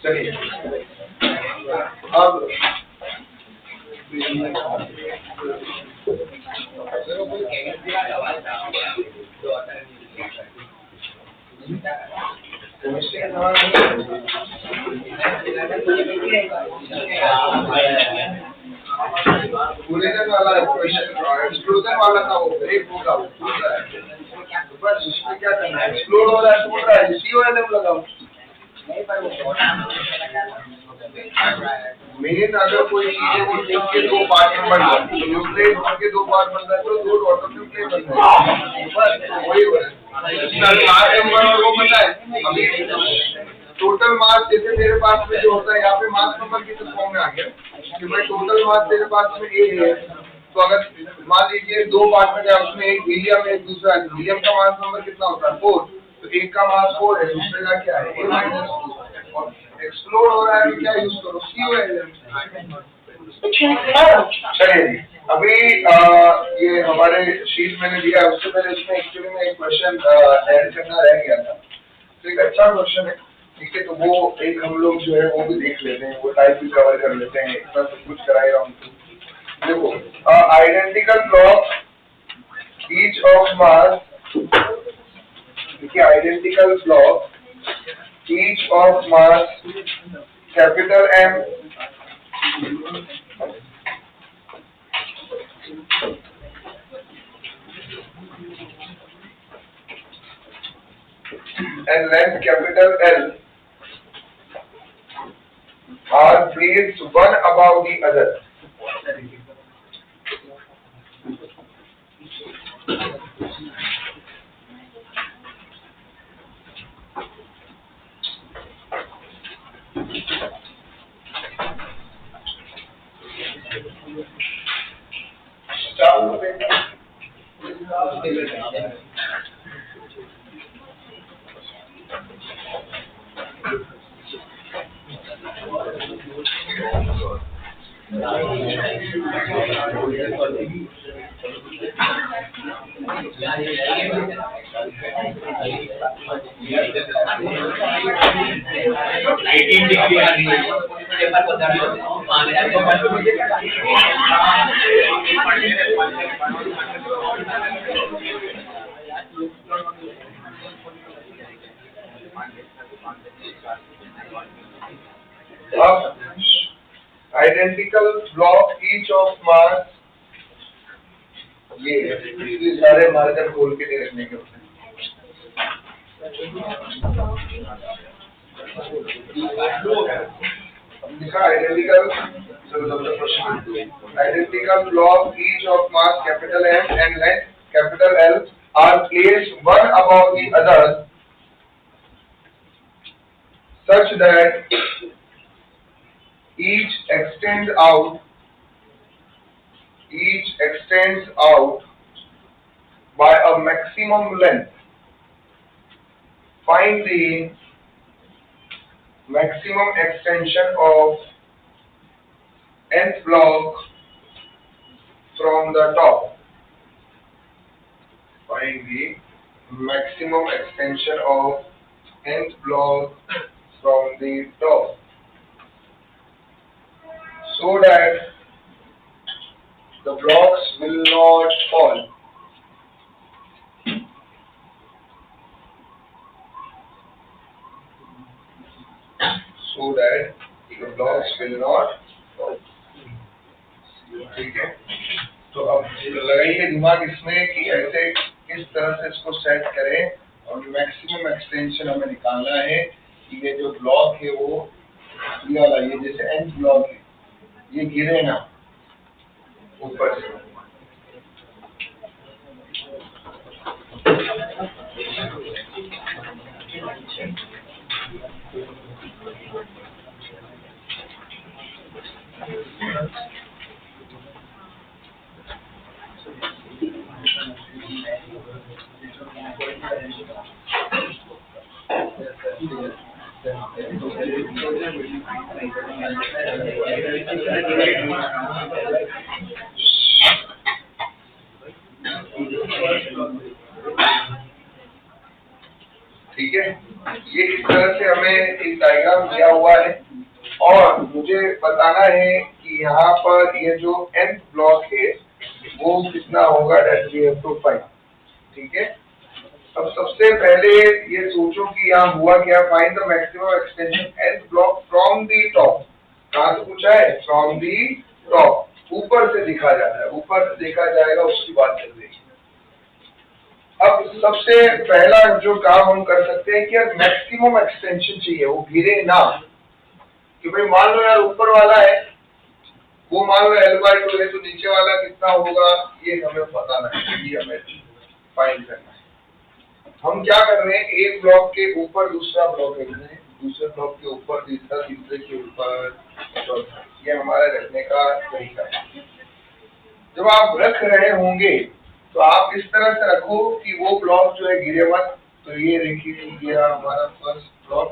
चलिए अब ओरिजिन वाला क्वेश्चन एक्सप्लोजन वाला था, वो ब्रेक होगा, वो टूट रहा है, तो बस उसमें क्या करना है, एक्सप्लोड हो रहा है, टूट रहा है, COLM लगाओ। मेन अगर कोई चीज है वो लिंक के दो पार्ट में बन जाती है, न्यूक्लियस के दो पार्ट बन जाते हैं, दो डॉटर न्यूक्लियस बन जाते हैं, बस वही हो रहा है। इसका मास नंबर और वो पता है, अभी टोटल मास जैसे मेरे पास में जो होता है यहाँ पे मास नंबर की तो फॉर्म में आ गया कि भाई टोटल मास तेरे पास में A है, तो अगर मान लीजिए दो पार्ट में गया, उसमें एक हीलियम है, दूसरा हीलियम का मास नंबर कितना होता है 4, तो एक का मास 4 है, दूसरे का क्या है A-2, और एक्सप्लोड हो रहा है तो क्या यूज करो COLM। चलिए अभी ये हमारे शीट मैंने दिया है, उससे पहले इसमें एक्चुअली में एक क्वेश्चन ऐड करना रह गया था, तो एक अच्छा क्वेश्चन है, ठीक है, तो वो एक हम लोग जो है वो भी देख लेते हैं, वो टाइप भी कवर कर लेते हैं, इतना सब कुछ कराएगा हमको। देखो identical block each of mass, देखिए identical block each of mass capital M and length capital L are placed one above the other. Identical block each of mass, ये सारे मार्कर खोल के नहीं रखने के होते हैं। Identical, identical block each of mass capital M and length capital L are placed one above the other such that each extends out by a maximum length. Find the maximum extension of nth block from the top. Find the maximum extension of nth block from the top, so that the blocks will not fall. So that the blocks will not fall. ठीक है, तो अब लगाइए दिमाग इसमें कि ऐसे किस तरह से इसको सेट करें, और मैक्सिमम एक्सटेंशन हमें निकालना है कि ये जो ब्लॉक है वो ये वाला, ये जैसे एंड ब्लॉक है, ये गिरे ना ऊपर से। ठीक है, ये इस तरह से हमें एक डायग्राम दिया हुआ है और मुझे बताना है कि यहाँ पर ये जो nth ब्लॉक है वो कितना होगा, that we have to find। ठीक है, अब सबसे पहले ये सोचो कि यहाँ हुआ क्या, find the maximum extension nth block from the top. कहाँ से पूछा है? फ्रॉम दी टॉप, ऊपर से दिखा जाता है, ऊपर से देखा जाएगा, उसकी बात चल रही है। अब सबसे पहला जो काम हम कर सकते हैं कि यार मैक्सिमम एक्सटेंशन चाहिए, वो गिरे ना। कि भाई मान लो यार ऊपर वाला है वो मान लो L/2 है, तो नीचे वाला कितना होगा ये हमें पता नहीं, ये हमें फाइंड करना है। हम क्या कर रहे हैं, एक ब्लॉक के ऊपर दूसरा ब्लॉक रख रहे हैं, दूसरे ब्लॉक के ऊपर तीसरा, तीसरे के ऊपर चौथा। ये हमारा रखने का तरीका है। जब आप रख रहे होंगे तो आप इस तरह से रखो कि वो ब्लॉक जो है गिरे मत। तो ये देखिए गिरा हमारा फर्स्ट ब्लॉक।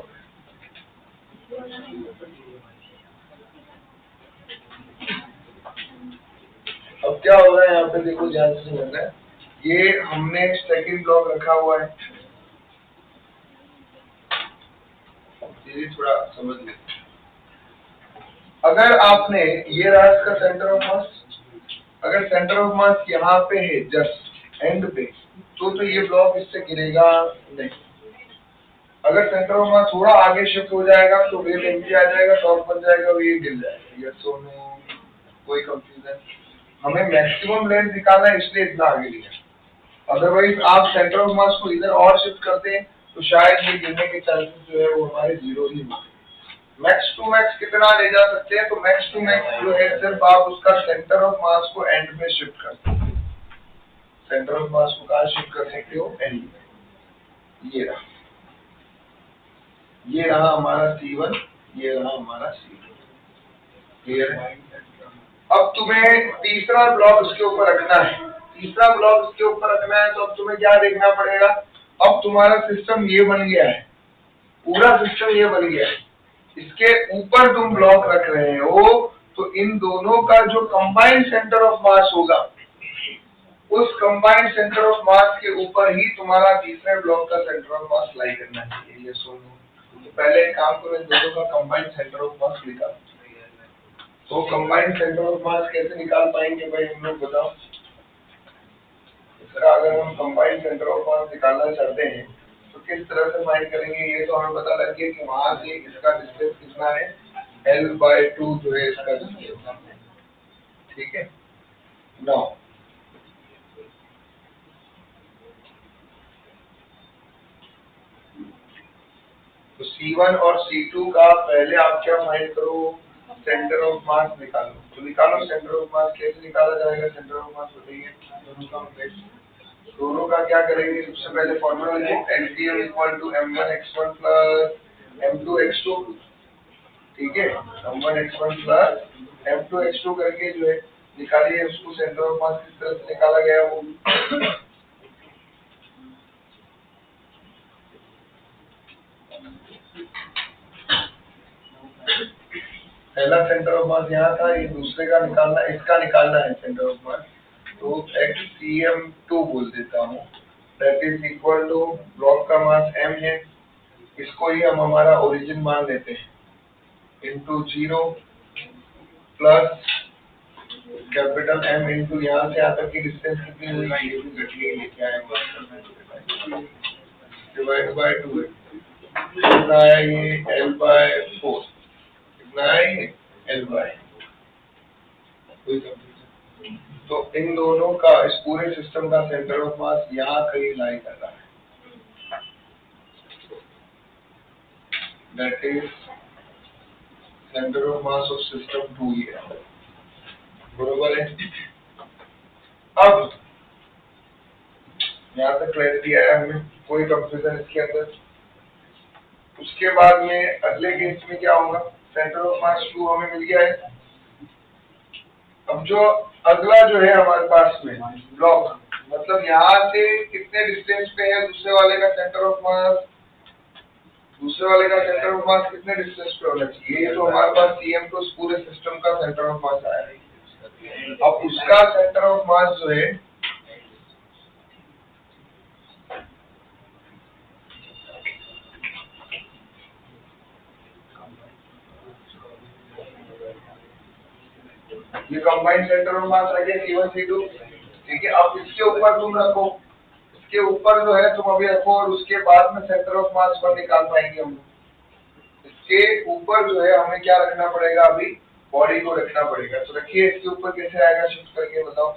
अब क्या हो रहा है यहाँ पे देखो, ध्यान से समझना है। ये हमने सेकंड ब्लॉक रखा हुआ है, ये थोड़ा समझ लें। अगर आपने ये रहा इसका सेंटर ऑफ मास, अगर सेंटर ऑफ मास यहाँ पे है जस्ट एंड पे, तो ये ब्लॉक इससे गिरेगा नहीं। अगर सेंटर ऑफ मास थोड़ा आगे शिफ्ट हो जाएगा तो वेव नीचे आ जाएगा, टॉप बन जाएगा, वेव गिर जाएगा। यस और नो, कोई कंफ्यूजन? हमें मैक्सिमम लेंथ निकालना है इसलिए इतना आगे लिया। अदरवाइज आप सेंटर ऑफ मास को इधर और शिफ्ट करते हैं तो शायद ये गिरने के चांसेस जो है वो हमारे 0 ही होंगे। मैक्स टू मैक्स कितना ले जा सकते हैं? तो मैक्स टू मैक्स जो है सिर्फ आप उसका सेंटर ऑफ मास को एंड में शिफ्ट कर सकते हैं। सेंटर ऑफ मास को कहाँ शिफ्ट कर सकते हो? एंड में। ये रहा हमारा C1, ये रहा हमारा C2। क्लियर है? अब तुम्हें तीसरा ब्लॉक इसके ऊपर रखना है, तीसरा ब्लॉक इसके ऊपर रखना है। तो अब तुम्हें क्या देखना पड़ेगा, अब तुम्हारा सिस्टम ये बन गया है, पूरा सिस्टम ये बन गया है, इसके ऊपर तुम ब्लॉक रख रहे हो, तो इन दोनों का जो कंबाइंड सेंटर ऑफ मास होगा, उस कंबाइंड सेंटर ऑफ मास के ऊपर ही तुम्हारा तीसरे ब्लॉक का सेंटर ऑफ मास लाई करना चाहिए। ये सुनो, तो पहले एक काम करो, इन दोनों का कंबाइंड सेंटर ऑफ मास निकालो। तो कंबाइंड सेंटर ऑफ मास कैसे निकाल पाएंगे भाई, हम लोग बताओ। इसका अगर हम कंबाइंड सेंटर ऑफ मास निकालना चाहते हैं तो किस तरह से फाइंड करेंगे? ये तो हमें पता लग गया कि वहां से इसका डिस्टेंस कितना है, L/2 जो है इसका डिस्टेंस। ठीक है, नाउ तो C1 और C2 का पहले आप क्या फाइंड करो, सेंटर ऑफ मास निकालो। तो निकालो सेंटर ऑफ मास, कैसे निकाला जाएगा सेंटर ऑफ मास बताइए। दोनों का क्या करेंगे, सबसे पहले फॉर्मूला लिखो, LCM = M1x1 + M2x2। ठीक है, M1x1 + M2x2 करके जो है निकालिए उसको। सेंटर ऑफ मास किस तरह से निकाला गया वो पहला सेंटर ऑफ मास यहाँ था, ये दूसरे का निकालना, इसका निकालना है सेंटर ऑफ मास। तो XCM2 बोल देता हूँ, that is equal to block का मास M है, इसको ही हम हमारा ओरिजिन मान लेते हैं, into 0 plus capital M into यहाँ से यहाँ तक की डिस्टेंस कितनी हुई, ये भी घटिया लेके आए, डिवाइड बाय 2 कितना है ये L/4, कितना है ये L/। तो इन दोनों का, इस पूरे सिस्टम का सेंटर ऑफ मास यहाँ कहीं लाई कर रहा है, that is centre of mass of system 2 ये है। बरोबर है? अब यहाँ तक क्लैरिटी आया हमें, कोई कंफ्यूजन इसके अंदर? उसके बाद में अगले केस में क्या होगा, सेंटर ऑफ मास 2 हमें मिल गया है। अब जो अगला जो है हमारे पास में ब्लॉक, मतलब यहाँ से कितने डिस्टेंस पे है दूसरे वाले का सेंटर ऑफ मास, दूसरे वाले का सेंटर ऑफ मास कितने डिस्टेंस पे होना चाहिए? ये तो हमारे पास सीएम तो पूरे सिस्टम का सेंटर ऑफ मास आया है। अब उसका सेंटर ऑफ मास जो है ये कंबाइंड सेंटर ऑफ मास आ गया C1 C2। ठीक है, अब इसके ऊपर तुम रखो, इसके ऊपर जो है तुम अभी रखो और उसके बाद में सेंटर ऑफ मास पर निकाल पाएंगे हम। इसके ऊपर जो है हमें क्या रखना पड़ेगा? अभी बॉडी को रखना पड़ेगा। तो रखिए, इसके ऊपर कैसे आएगा शिफ्ट करके बताओ।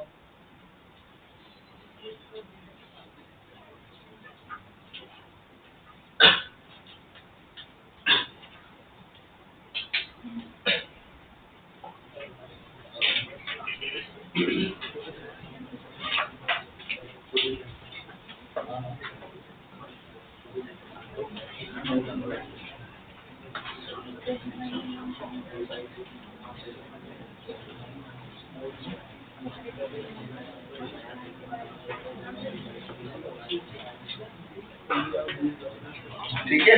ठीक है,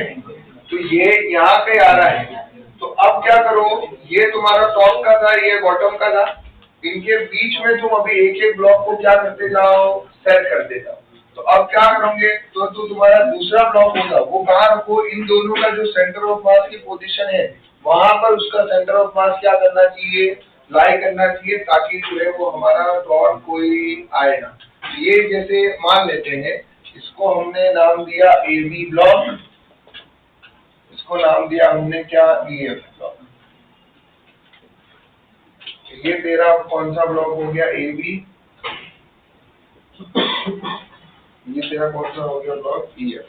तो ये यहाँ पे आ रहा है। तो अब क्या करो, ये तुम्हारा टॉप का था, ये बॉटम का था, इनके बीच में तुम अभी एक एक ब्लॉक को क्या करते जाओ? सेट करते जाओ। तो अब क्या करोगे? तो तुम्हारा दूसरा ब्लॉक होगा वो कहाँ रखो? इन दोनों का जो सेंटर ऑफ मास की पोजीशन है वहां पर उसका सेंटर ऑफ मास क्या करना चाहिए? लाई करना चाहिए, ताकि जो है वो हमारा डॉट कोई आए ना। ये जैसे मान लेते हैं, इसको हमने नाम दिया AB ब्लॉक, इसको नाम दिया हमने क्या? EF block. ये तेरा कौन सा ब्लॉक हो गया? AB। ये तेरा कौन सा हो गया ब्लॉक? EF।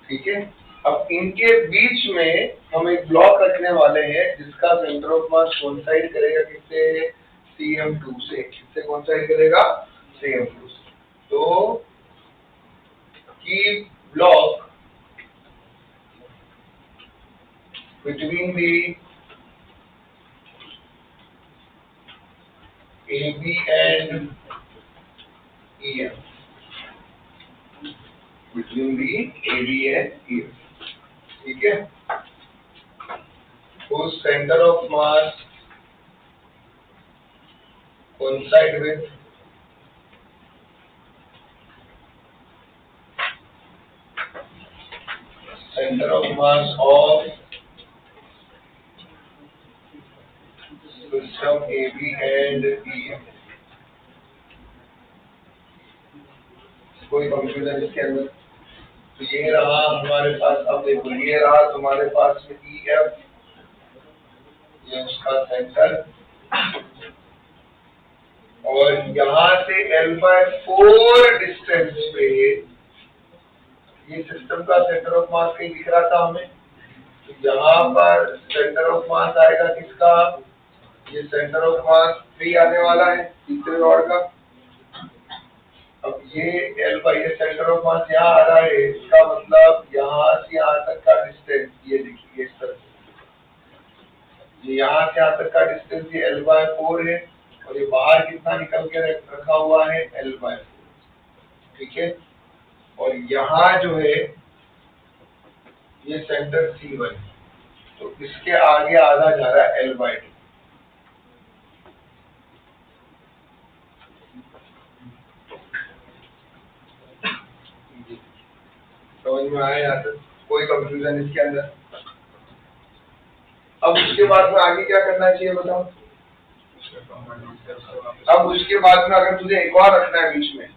ठीक है, अब इनके बीच में हम एक ब्लॉक रखने वाले हैं जिसका सेंटर ऑफ मास कोइंसाइड करेगा किससे? CM2 से। किससे कोइंसाइड करेगा? CM2 से। तो की block between the AB and EF, between the AB and EF। ठीक है, whose center of mass coincide with center of mass of system AB and EF। कोई कंफ्यूजन इसके अंदर? तो ये रहा हमारे पास। अब देखो, ये रहा तुम्हारे पास में EF, ये उसका सेंटर, और यहाँ से L/4 डिस्टेंस पे ये सिस्टम का सेंटर ऑफ मास कहीं दिख रहा था हमें। तो यहाँ पर सेंटर ऑफ मास आएगा किसका? ये सेंटर ऑफ मास 3 आने वाला है तीसरे रॉड का। अब ये ये सेंटर ऑफ मास यहाँ आ रहा है, इसका मतलब यहाँ से यहाँ तक का डिस्टेंस ये देखिए इस तरह से। ये यहाँ से यहाँ तक का डिस्टेंस ये L/4 है, और ये बाहर कितना निकल के रखा हुआ है? L/4। ठीक है, और यहाँ जो है ये सेंटर C1, तो इसके आगे आधा जा रहा है L/2। समझ में आया यहाँ तक? कोई कंफ्यूजन इसके अंदर? अब उसके बाद में आगे क्या करना चाहिए बताओ? अब उसके बाद में अगर तुझे एक और रखना है बीच में,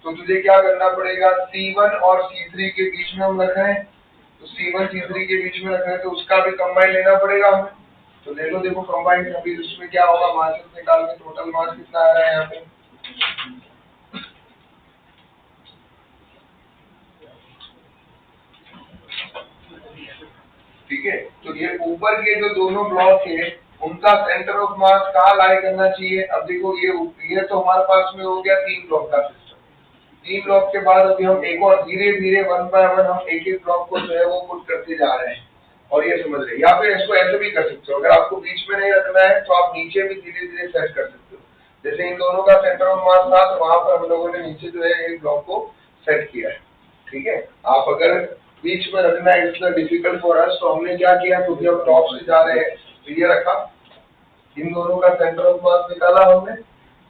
तो तुझे क्या करना पड़ेगा? C1 और C3 के बीच में हम रख रहे हैं, तो C1 C3 के बीच में रख रहे हैं, तो उसका भी कंबाइन लेना पड़ेगा हमें। तो ले लो, देखो कंबाइन। अभी उसमें क्या होगा? मास निकाल के टोटल मास कितना आ रहा है यहाँ पे? ठीक है, तो ये ऊपर के जो दोनों ब्लॉक है उनका सेंटर ऑफ मास कहाँ लाई करना चाहिए? अब देखो, ये तो हमारे पास में हो गया 3 ब्लॉक का सिस्टम। 3 ब्लॉक के बाद अभी हम एक और धीरे धीरे 1 बाय 1 हम एक एक ब्लॉक को जो है वो पुट करते जा रहे हैं। और ये समझ रहे, या फिर इसको ऐसे भी कर सकते हो, अगर आपको बीच में नहीं रखना है तो आप नीचे भी धीरे धीरे सेट कर सकते हो। जैसे इन दोनों का सेंटर ऑफ मास था, तो वहां पर हम लोगों ने नीचे जो है एक ब्लॉक को सेट किया है। ठीक है। आप अगर बीच में रखना है इट्स डिफिकल्ट फॉर अस, तो हमने क्या किया, क्योंकि हम टॉप से जा रहे हैं तो ये रखा, इन दोनों का सेंटर ऑफ मास निकाला हमने,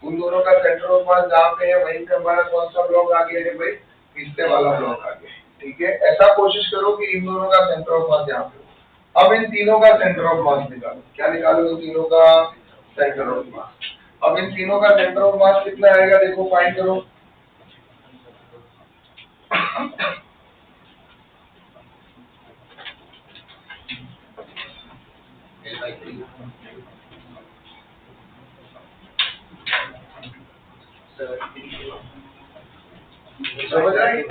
उन दोनों का सेंटर ऑफ मास जहाँ पे है वहीं पे हमारा कौन सा ब्लॉक आ गया है भाई, तीसरे वाला ब्लॉक आ गया। ठीक है, ऐसा कोशिश करो कि इन दोनों का सेंटर ऑफ मास यहाँ पे हो। अब इन तीनों का सेंटर ऑफ मास निकालो, क्या निकालो, इन तीनों का सेंटर ऑफ मास। अब इन तीनों का सेंटर ऑफ मास कितना आएगा, देखो फाइंड करो। समझ रहे हैं?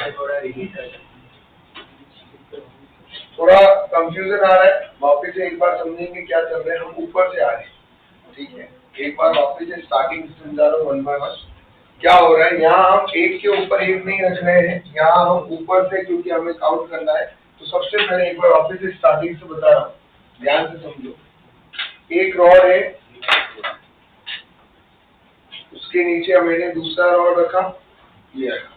थोड़ा कंफ्यूजन आ रहा है, वापिस से एक बार समझेंगे क्या चल रहा है। हम ऊपर से आ रहे हैं, ठीक है, एक बार वापिस से स्टार्टिंग से समझा रहा हूँ वन बाय वन। क्या हो रहा है, यहाँ हम एक के ऊपर एक नहीं रख रहे हैं, यहाँ हम ऊपर से, क्योंकि हमें काउंट करना है, तो सबसे पहले एक बार वापिस से स्टार्टिंग से बता रहा हूँ, ध्यान से समझो। एक रॉड है, उसके नीचे मैंने दूसरा रॉड रखा, ये रखा,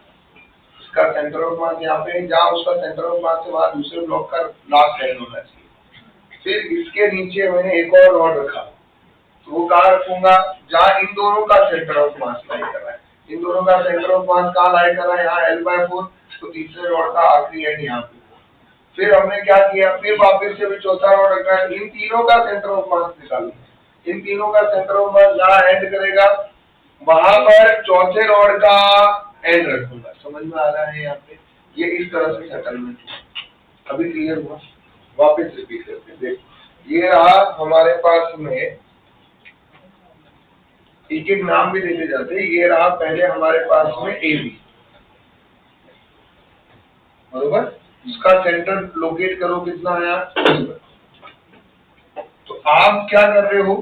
उसका सेंटर ऑफ मास यहाँ पे है, जहाँ उसका सेंटर ऑफ मास है वहाँ दूसरे ब्लॉक का लास्ट एंड होना चाहिए। फिर इसके नीचे मैंने एक और रॉड रखा, तो वो कहाँ रखूंगा, जहाँ इन दोनों का सेंटर ऑफ मास लाई कर रहा है। इन दोनों का सेंटर ऑफ मास कहाँ लाई कर रहा है, यहाँ L/4, तो तीसरे रॉड का आखिरी एंड यहाँ पे। फिर हमने क्या किया, फिर वापस से भी चौथा रॉड रखा है, इन तीनों का सेंटर ऑफ मास निकालो। इन तीनों का सेंटर ऑफ मास जहाँ एंड करेगा वहां पर चौथे रॉड का एंड रखूंगा। समझ में आ रहा है यहाँ पे, ये इस तरह से सेटलमेंट हुआ। अभी क्लियर हुआ, वापस रिपीट करते हैं। देखो ये रहा हमारे पास में, एक एक नाम भी देते जाते हैं। ये रहा पहले हमारे पास में AB, बरोबर, इसका सेंटर लोकेट करो कितना आया, तो आप क्या कर रहे हो,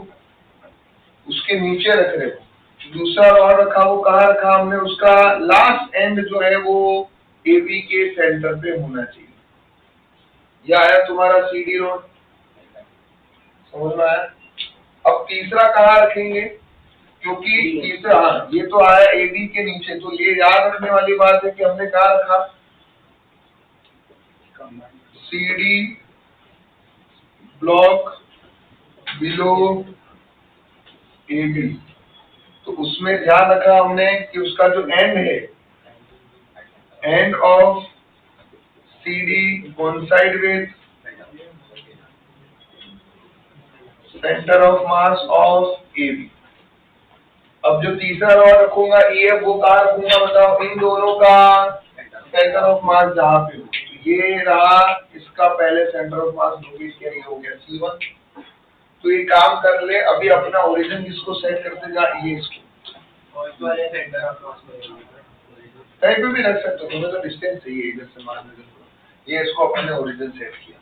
उसके नीचे रख रहे हो। दूसरा रॉड रखा, वो कहाँ रखा हमने, उसका लास्ट एंड जो है वो AB के सेंटर पे होना चाहिए। यह आया तुम्हारा CD रॉड, समझ में आया। अब तीसरा कहाँ रखेंगे, क्योंकि तीसरा, हाँ ये तो आया AB के नीचे, तो ये याद रखने वाली बात है कि हमने कहाँ रखा, CD ब्लॉक बिलो AB, तो उसमें ध्यान रखा हमने कि उसका जो एंड है, end of CD coincide with centre of mass of AB। अब जो तीसरा रॉड रखूंगा EF, वो कहाँ रखूंगा बताओ, इन दोनों का सेंटर ऑफ मास जहाँ पे हो। तो ये रहा इसका पहले सेंटर ऑफ मास लोकेट किया, ये हो गया C1। तो ये काम कर ले, अभी अपना ओरिजिन जिसको सेट करते जा, ये इसको कहीं पे भी रख सकते हो, तुम्हें तो डिस्टेंस चाहिए इधर से मान लो, ये इसको अपने ओरिजिन सेट किया,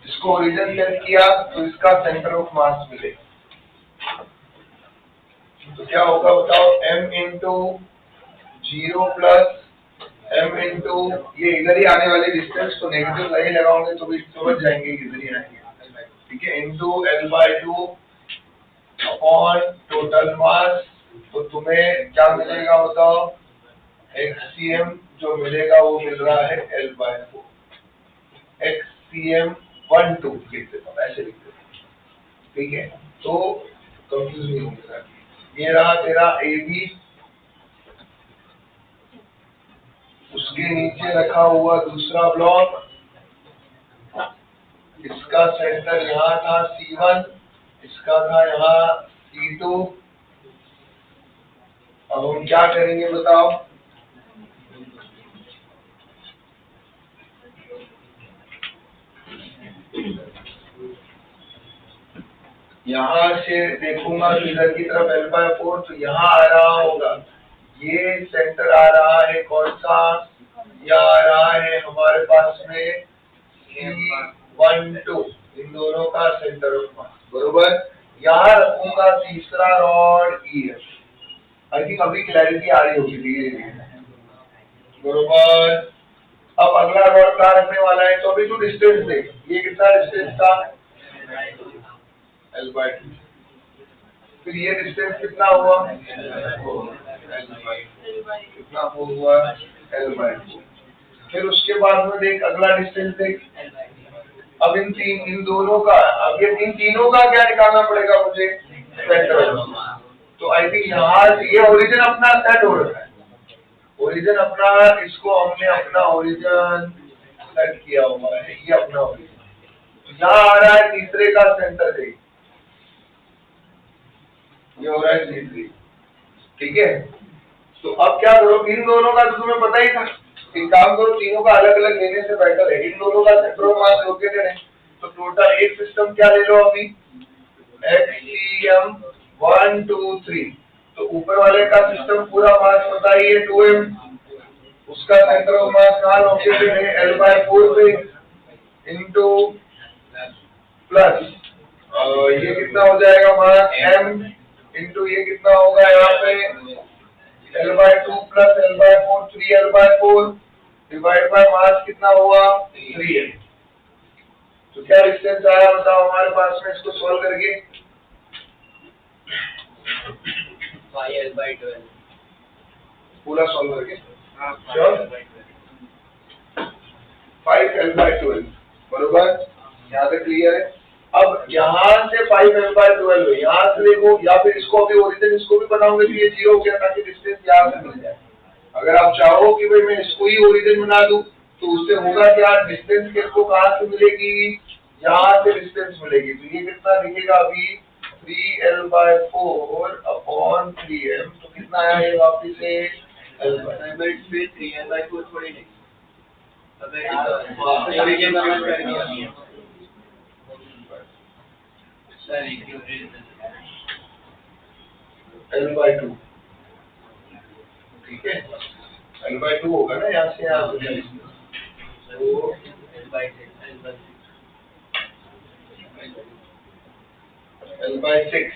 इसको ओरिजिन सेट किया तो इसका सेंटर ऑफ मास मिलेगा। तो क्या होगा बताओ, m into 0 plus m into, ये इधर ही आने वाली डिस्टेंस, तो नेगेटिव नहीं लगाओगे तो भी समझ जाएंगे इधर ही आएंगे, ठीक है, into L/2 upon total mass. तो तुम्हें क्या मिलेगा बताओ, XCM जो मिलेगा वो मिल रहा है L/4, XCM12 लिख देता हूँ, ऐसे लिख देता हूँ, ठीक है, तो कंफ्यूज नहीं होगा। ये रहा तेरा AB, उसके नीचे रखा हुआ दूसरा ब्लॉक, इसका सेंटर यहाँ था C1, इसका था यहाँ C2। अब हम क्या करेंगे बताओ, यहाँ से देखूंगा इधर की तरफ L/4, तो यहाँ आ रहा होगा, ये सेंटर आ रहा है कौन सा, यह आ रहा है हमारे पास में C12, इन दोनों का सेंटर ऑफ मास, बरोबर। यहाँ रखूंगा तीसरा रॉड EF। आई थिंक अभी क्लैरिटी आ रही होगी धीरे धीरे, बरोबर। अब अगला रॉड कहाँ रखने वाला है, तो अभी तो डिस्टेंस देख, ये कितना डिस्टेंस था, L/2। फिर ये डिस्टेंस कितना हुआ, कितना हुआ L/2। फिर उसके बाद में देख अगला डिस्टेंस देख। अब इन दोनों का, अब ये इन तीनों का क्या निकालना पड़ेगा मुझे, सेंटर। तो आई थिंक यहाँ ये ओरिजिन अपना सेट हो रहा है, ओरिजिन अपना, इसको हमने अपना ओरिजिन सेट किया हुआ है, ये अपना ओरिजिन। यहाँ आ रहा है तीसरे का सेंटर है, ये हो रहा है तीसरी, ठीक है। तो अब क्या करो, इन दोनों का तो तुम्हें पता ही था, एक काम करो, तीनों का अलग अलग लेने से बेटर है इन दोनों का सेंटर ऑफ मास लोकेटेड है। तो टोटल एक सिस्टम क्या ले लो अभी, XCM 1 2 3। तो ऊपर वाले का सिस्टम पूरा मास पता ही है 2m, उसका सेंटर ऑफ मास कहाँ लोकेटेड है, L/4 पे इनटू प्लस ये कितना हो जाएगा मास m इनटू ये कितना होगा यहाँ पे L/2 plus L/4 3L/4 divide by mass कितना हुआ 3m। तो क्या डिस्टेंस आया बताओ हमारे पास में, इसको सॉल्व करके 5L/12 पूरा सॉल्व करके 5L/12 बरोबर, यहाँ तक क्लियर है। अब यहाँ से 5L/12 है, यहाँ से देखो, या फिर इसको अभी ओरिजिन इसको भी बनाओगे तो ये 0 हो गया, ताकि डिस्टेंस यहाँ से मिल जाए। अगर आप चाहो कि भाई मैं इसको ही ओरिजिन बना दूं तो उससे होगा क्या, डिस्टेंस किसको कहाँ से मिलेगी, यहाँ से डिस्टेंस मिलेगी। तो ये कितना दिखेगा अभी 3L/4 अपॉन 3m, तो कितना आया ये वापिस से फिर 3L/4 थोड़ी नहीं, ओरिजिन कर दिया L/2, ठीक है, L/2 होगा ना यहाँ से यहाँ तो L/6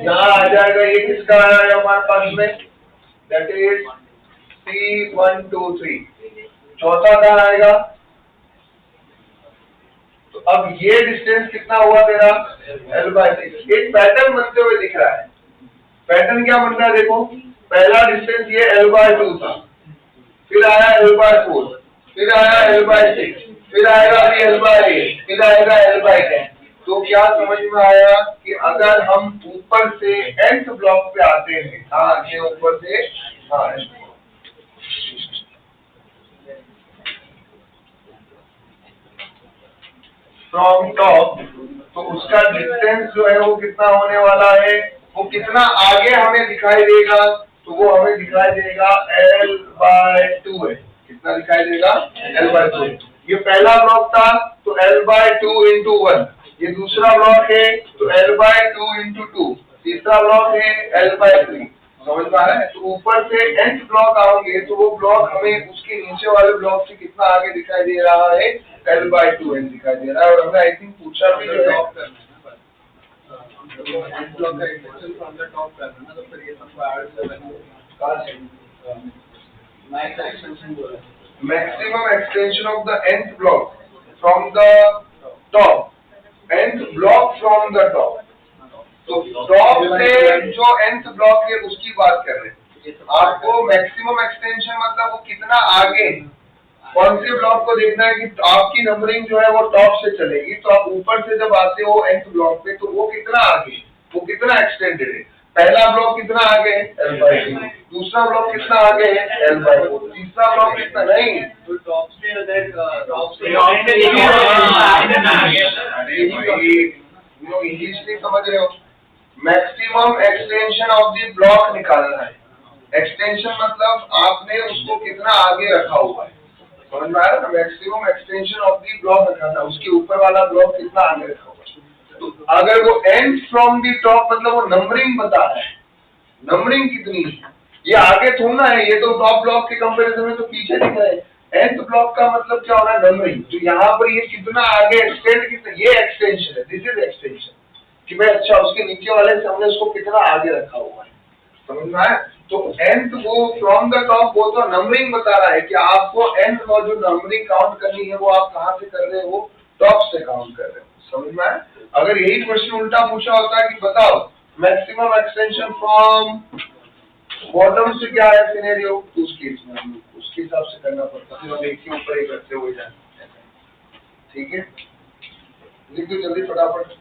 यहाँ आ जाएगा। ये किसका है हमारे पास में, दैट इज C1 2 3। चौथा कहाँ आएगा, तो अब ये डिस्टेंस कितना हुआ तेरा L/6। एक पैटर्न बनते हुए दिख रहा है, पैटर्न क्या बन रहा है देखो, पहला डिस्टेंस ये L/2 था, फिर आया L/4, फिर आया L/6, फिर आएगा अभी L/8, फिर आएगा L/10। तो क्या समझ में आया कि अगर हम ऊपर से nth ब्लॉक पे आते हैं, हाँ ये ऊपर से, हाँ फ्रॉम टॉप, तो उसका डिस्टेंस जो है वो कितना होने वाला है, वो कितना आगे हमें दिखाई देगा, तो वो हमें दिखाई देगा L/2 है। कितना दिखाई देगा, L/2। ये पहला ब्लॉक था तो L/2 इंटू 1, ये दूसरा ब्लॉक है तो L/2 इंटू 2, तीसरा ब्लॉक है L/3। समझ में आ रहा है। तो ऊपर से nth ब्लॉक आओगे तो वो ब्लॉक हमें उसके नीचे वाले ब्लॉक से कितना आगे दिखाई दे रहा है, L/2n दिखाई दे रहा है। और हमने आई थिंक पूछा भी जो है maximum extension of the nth block from the top, nth block from the top. तो टॉप से जो nth ब्लॉक है उसकी बात कर रहे हैं। आपको मैक्सिमम एक्सटेंशन मतलब वो कितना आगे, कौन से ब्लॉक को देखना है कि आपकी नंबरिंग जो है वो टॉप से चलेगी। तो आप ऊपर से जब आते हो nth ब्लॉक पे तो वो कितना आगे, वो कितना एक्सटेंडेड है। पहला ब्लॉक कितना आगे है, L/2, दूसरा ब्लॉक कितना आगे है, L/4, तीसरा ब्लॉक कितना, नहीं तो टॉप से अगर टॉप से इंग्लिश नहीं समझ रहे हो। Maximum extension of the block निकालना है। एक्सटेंशन मतलब आपने उसको कितना आगे रखा हुआ है, समझ में आ रहा है ना। Maximum extension of the block निकालना, उसके ऊपर वाला ब्लॉक कितना आगे रखा हुआ है। तो अगर वो एंड फ्रॉम द टॉप मतलब वो नंबरिंग बता रहा है, नंबरिंग कितनी है, ये आगे थोड़ा है, ये तो टॉप ब्लॉक के कंपैरिजन में तो पीछे दिख रहा है। nth ब्लॉक का मतलब क्या होना है, नंबरिंग। तो यहाँ पर ये कितना आगे एक्सटेंड, कितना, ये एक्सटेंशन है, दिस इज एक्सटेंशन कि भाई अच्छा उसके नीचे वाले से हमने उसको कितना आगे रखा हुआ है, समझ में आया। तो nth वो फ्रॉम द टॉप वो तो नंबरिंग बता रहा है कि आपको nth और जो नंबरिंग काउंट करनी है वो आप कहाँ से कर रहे हो, टॉप से काउंट कर रहे हो, समझ में आया। अगर यही क्वेश्चन उल्टा पूछा होता है कि बताओ मैक्सिमम एक्सटेंशन फ्रॉम बॉटम से क्या है सिनेरियो, उस केस में हम लोग उसके हिसाब से करना पड़ता, फिर हम एक के ऊपर एक करते हुए जाए। ठीक है, लिख दो जल्दी फटाफट।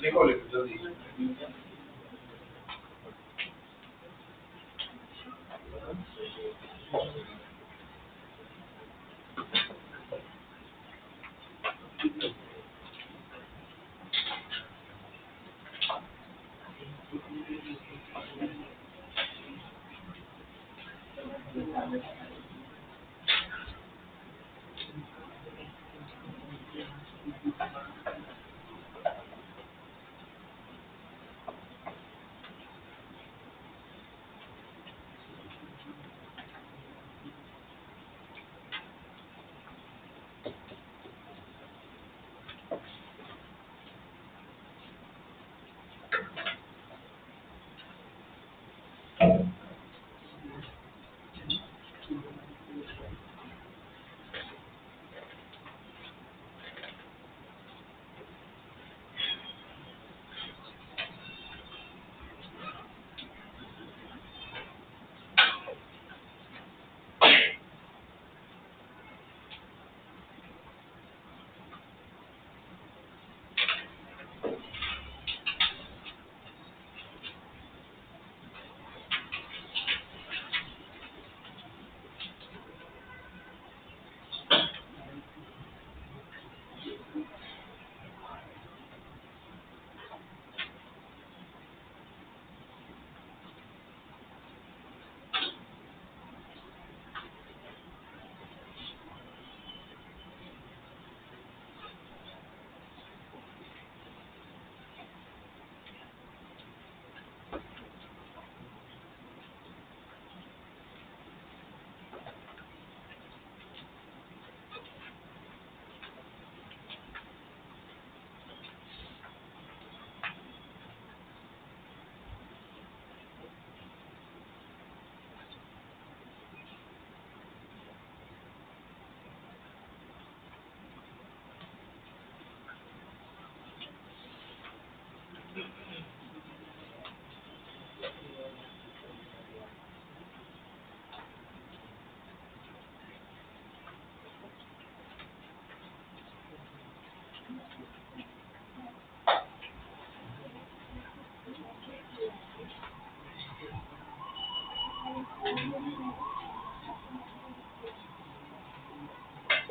लिखो लिखो जल्दी।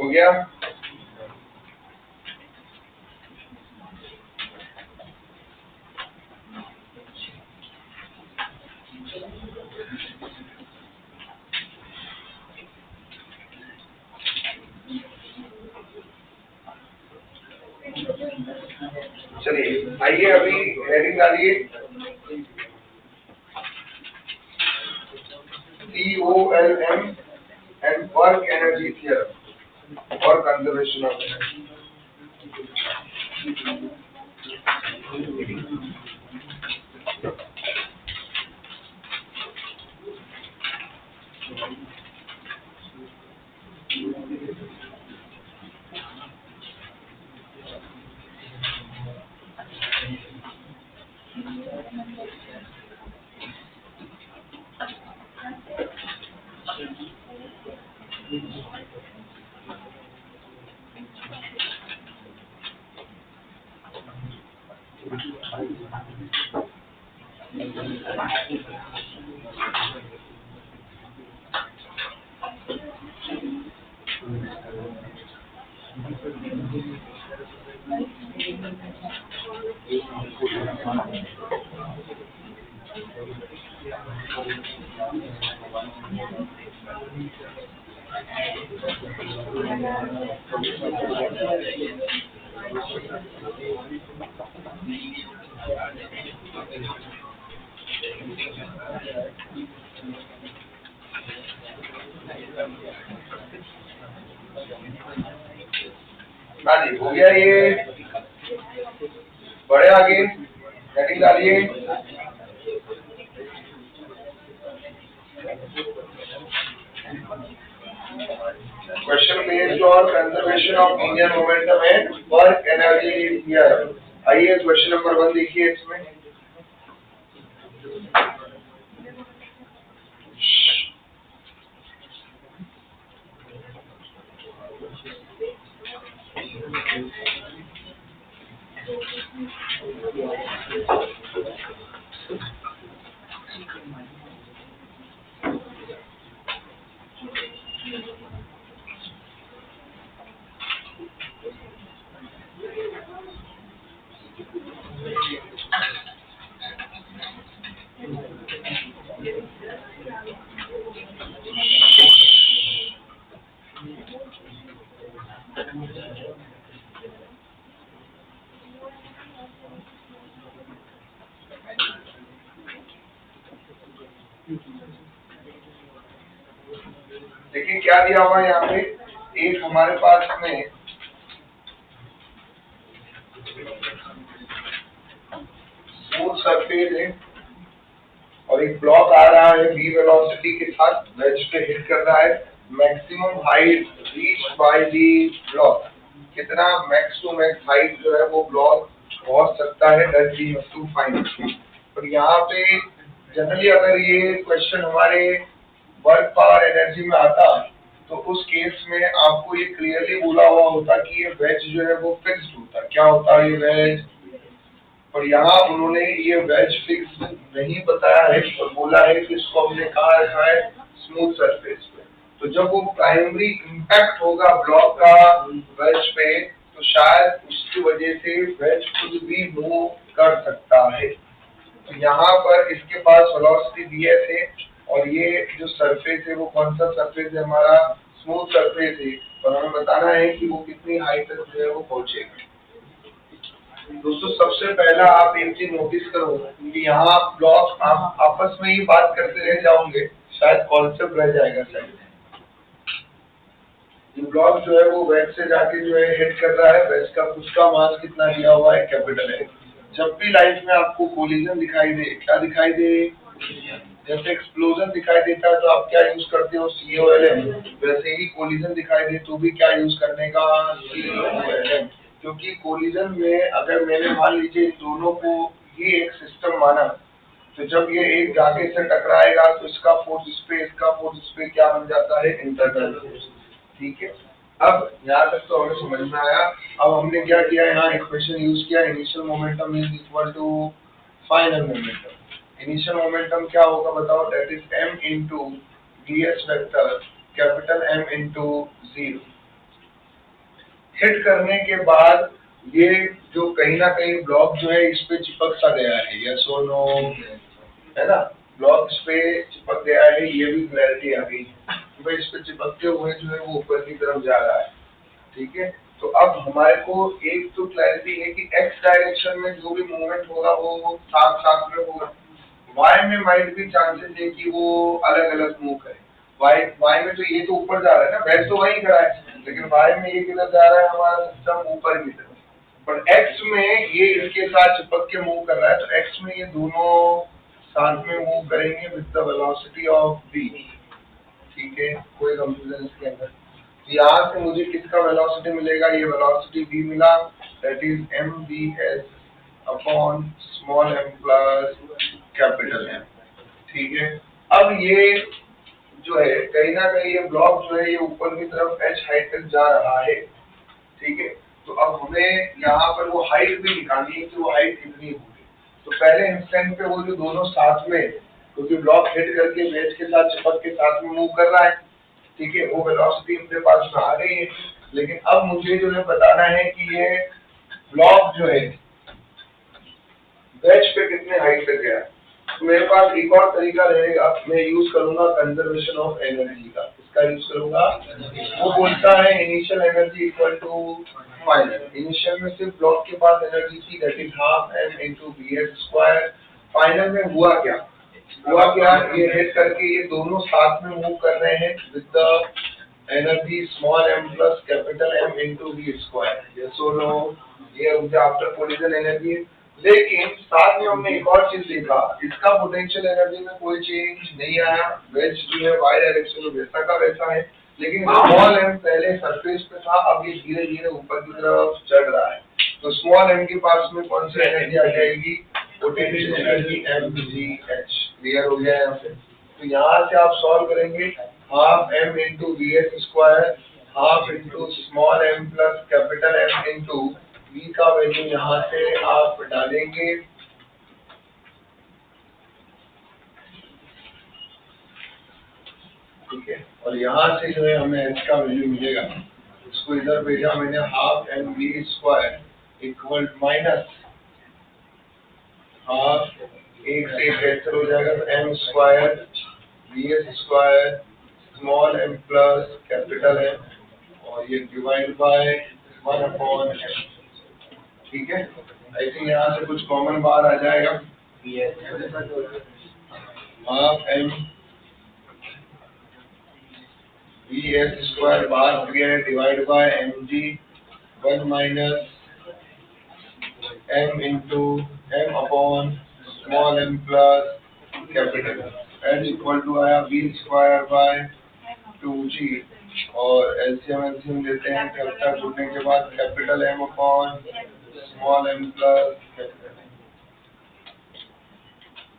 हो गया। चलिए आइए अभी हेडिंग डालिए, COLM and work energy theorem or conservation of energy। हाँ जी, हो गया ये। बढ़े आगे, हेडिंग डालिए। Question based on conservation of Indian momentum and work energy here. आइए क्वेश्चन नंबर 1 देखिए इसमें। देखिए क्या दिया हुआ है यहाँ पे, एक हमारे पास में स्मूथ सरफेस है और एक ब्लॉक आ रहा है v वेलोसिटी के साथ, वेज पे हिट कर रहा है। Maximum height reach by the block, कितना मैक्स टू मैक्स हाइट जो है वो ब्लॉक पहुंच सकता है, that we have to find. और यहाँ पे जनरली अगर ये क्वेश्चन हमारे वर्क पावर एनर्जी में आता तो उस केस में आपको ये क्लियरली बोला हुआ होता कि ये वेज जो है वो फिक्स्ड होता। क्या होता है ये वेज? और यहाँ उन्होंने ये वेज फिक्स नहीं बताया है और बोला है कि इसको हमने कहाँ रखा है, स्मूथ सरफेस पे। तो जब वो प्राइमरी इम्पैक्ट होगा ब्लॉक का वेज पे तो शायद उसकी वजह से वेज खुद भी मूव कर सकता है। तो यहाँ पर इसके पास वेलोसिटी ds है और ये जो सरफेस है वो कौन सा सरफेस है, हमारा स्मूथ सरफेस है, और हमें बताना है कि वो कितनी हाइट तक जो है वो पहुंचेगा। दोस्तों सबसे पहला आप एक चीज नोटिस करो कि यहाँ ब्लॉक आप आपस में ही बात करते रह जाओगे, शायद कॉन्सेप्ट रह जाएगा। शायद ये ब्लॉक जो है वो वेज से जाके जो है हिट कर रहा है, वेज का उसका मास कितना दिया हुआ है, कैपिटल है। जब भी लाइफ में आपको कोलिजन दिखाई दे, क्या दिखाई दे, जैसे एक्सप्लोजन दिखाई देता है तो आप क्या यूज करते हो, COLM। वैसे ही कोलिजन दिखाई दे तो भी क्या यूज करने का, COLM। क्योंकि कोलिजन में अगर मैंने मान लीजिए दोनों को ही एक सिस्टम माना तो जब ये एक जाके से टकराएगा तो इसका फोर्स इस पे, इसका फोर्स इस पे क्या बन जाता है, इंटरनल फोर्स। ठीक है, अब यहाँ तक तो हमें समझ में आया। अब हमने क्या किया, यहाँ इक्वेशन यूज किया, initial momentum is equal to final momentum. Initial momentum क्या होगा बताओ, that is m into ds vector, capital M into 0। Hit करने के बाद ये जो कहीं ना कहीं ब्लॉक जो है इस पे चिपक सा गया है, यस और नो, है ना, ब्लॉक इस पे चिपक गया है, ये भी क्लैरिटी आ गई भाई इस पे चिपकते हुए जो है वो ऊपर की तरफ जा रहा है। ठीक है, तो अब हमारे को एक तो क्लैरिटी है कि x डायरेक्शन में जो भी मूवमेंट होगा वो साथ साथ में होगा, y में माइट भी चांसेस है कि वो अलग अलग मूव करे। y में तो ये तो ऊपर जा रहा है ना, वैसे तो वही करा है, लेकिन y में ये किधर जा रहा है, हमारा सिस्टम ऊपर की तरफ। पर x में ये इसके साथ चिपक के मूव कर रहा है, तो x में ये दोनों साथ में मूव करेंगे with the velocity of v। ठीक है, कोई कंफ्यूजन इसके अंदर? यहाँ से मुझे किसका वेलोसिटी मिलेगा, ये वेलोसिटी v मिला, that is mvs upon small m plus capital M। ठीक है, अब ये जो है कहीं ना कहीं ये ब्लॉक जो है ये ऊपर की तरफ h हाइट तक जा रहा है। ठीक है, तो अब हमें यहाँ पर वो हाइट भी निकालनी है कि वो हाइट कितनी होगी। तो पहले इंस्टेंट पे वो जो दोनों साथ में, क्योंकि ब्लॉक हिट करके वेज के साथ चिपक के साथ में मूव कर रहा है, ठीक है, वो वेलोसिटी अपने पास में आ गई है। लेकिन अब मुझे जो है बताना है कि ये ब्लॉक जो है बेंच पे कितने हाइट तक गया। तो मेरे पास एक और तरीका रहेगा, मैं यूज करूंगा कंजर्वेशन ऑफ एनर्जी का। इसका यूज करूंगा, वो बोलता है initial energy equal to final. Initial में सिर्फ ब्लॉक के पास एनर्जी थी, that is half M into V S square. Final में हुआ क्या, ये हिट करके ये दोनों साथ में मूव कर रहे हैं with the energy small M plus capital M into V square. ये सोलो ये मुझे आफ्टर कोलिजन एनर्जी। लेकिन साथ में हमने एक और चीज देखा, इसका पोटेंशियल एनर्जी में कोई चेंज नहीं आया, वेज जो है वाई डायरेक्शन में वैसा का वैसा है। लेकिन स्मॉल एम पहले सरफेस पे था, अब ये धीरे धीरे ऊपर की तरफ चढ़ रहा है। तो स्मॉल एम के पास में कौन सी एनर्जी आ जाएगी, potential energy M G H. Clear हो गया यहाँ से। तो यहाँ से आप सॉल्व करेंगे, half M into V S square, half into small M plus capital M into V का वैल्यू यहाँ से आप डालेंगे। ठीक है, और यहाँ से जो है हमें एच का वैल्यू मिलेगा। इसको इधर भेजा मैंने, half M V square equal minus half, एक से कैंसिल हो जाएगा तो M square V S square small M plus capital M, और ये डिवाइड बाय 1/m। ठीक है, आई थिंक यहाँ से कुछ कॉमन बाहर आ जाएगा। Half M V S square बाहर क्रिया है, divide by M G 1 minus M into M upon small M plus capital H equal to आया वी स्क्वायर बाय 2g, और एलसीएम लेते हैं, कैपिटल जुड़ने के बाद capital M upon small M plus capital M.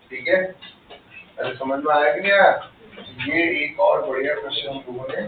ठीक है, अरे समझ में आया कि नहीं आया। ये एक और बढ़िया क्वेश्चन हम लोगों ने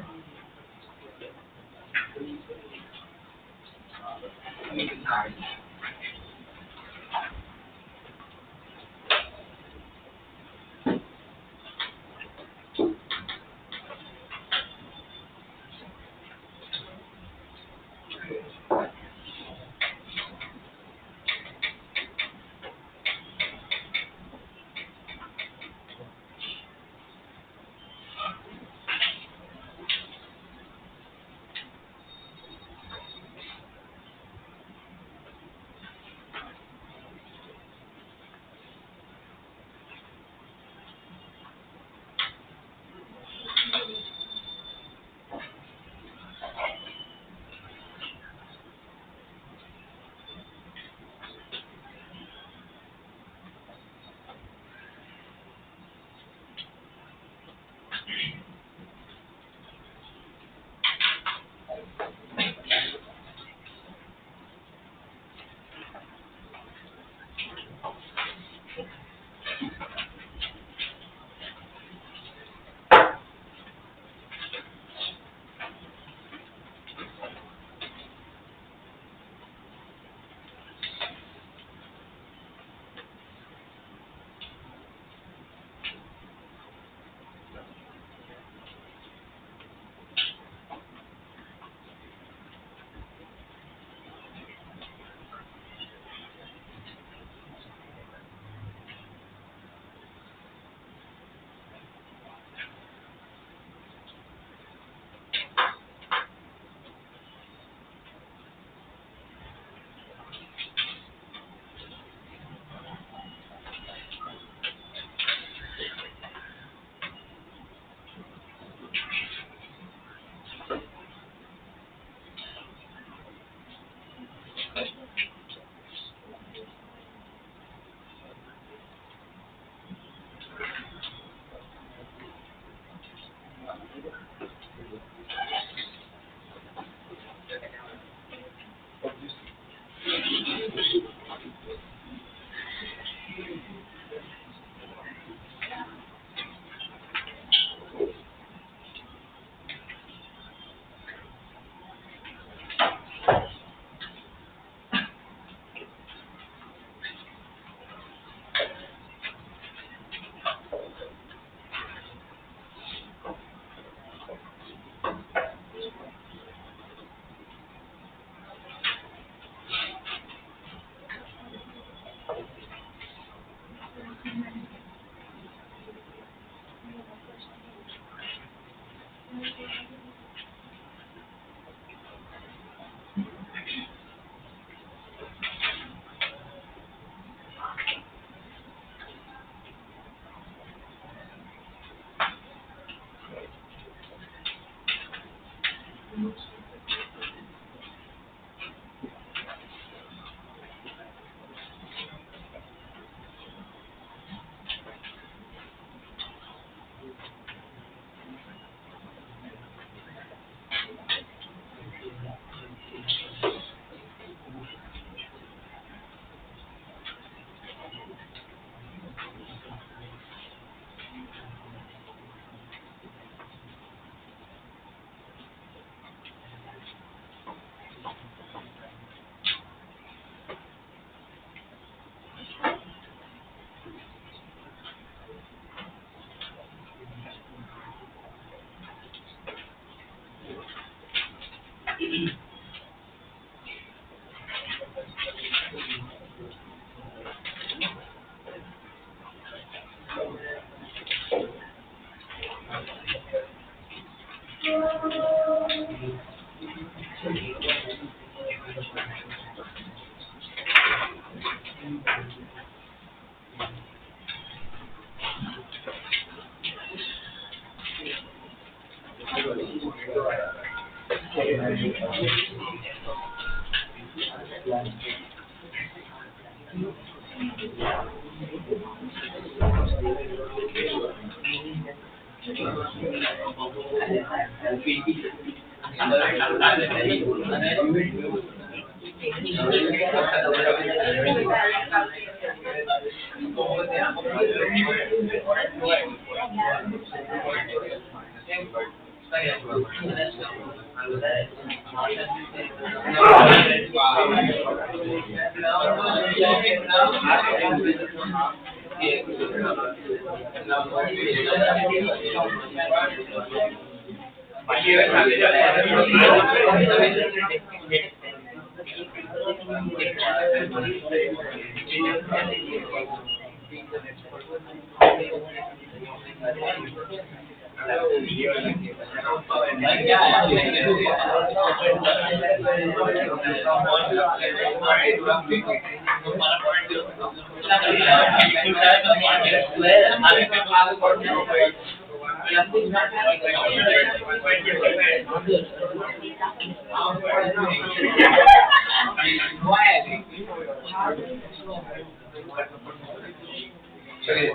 चलिए,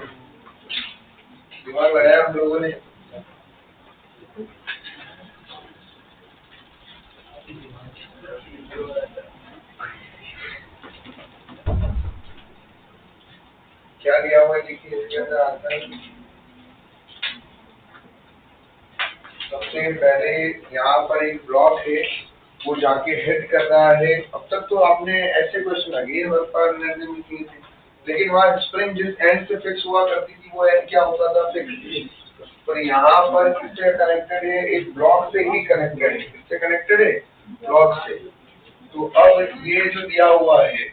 दिमाग लगाया हम लोगों ने। क्या दिया हुआ है देखिए, इसके अंदर आता है सबसे पहले यहाँ पर एक ब्लॉक है, वो जाके हिट कर रहा है। अब तक तो आपने ऐसे क्वेश्चन अगेन वर्क पर एनर्जी में किए थे, लेकिन वहाँ स्प्रिंग जिस एंड से फिक्स हुआ करती थी वो एंड क्या होता था, फिक्स। पर यहाँ पर किससे कनेक्टेड है, एक ब्लॉक से ही कनेक्टेड है। किससे कनेक्टेड है, ब्लॉक से। तो अब ये जो दिया हुआ है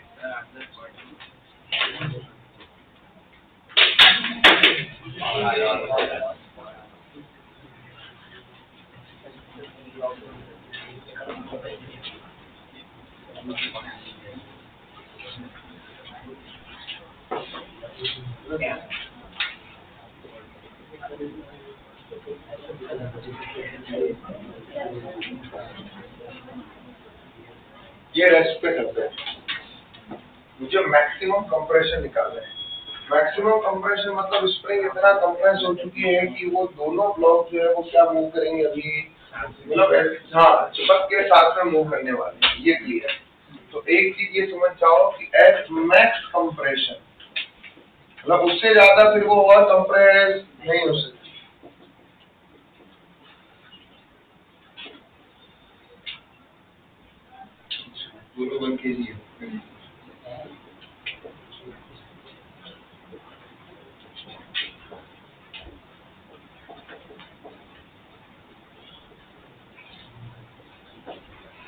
ये रेस्ट पे करते हैं। मुझे मैक्सिमम कंप्रेशन निकालना है। मैक्सिमम कंप्रेशन मतलब स्प्रिंग इतना कंप्रेस हो चुकी है कि वो दोनों ब्लॉक जो है वो क्या मूव करेंगे अभी, मतलब हाँ चिपक के साथ में मूव करने वाले हैं, ये क्लियर। तो एक चीज ये समझ जाओ कि एट मैक्स कंप्रेशन मतलब उससे ज्यादा फिर वो और कंप्रेस नहीं हो सकती। दोनों बन के लिए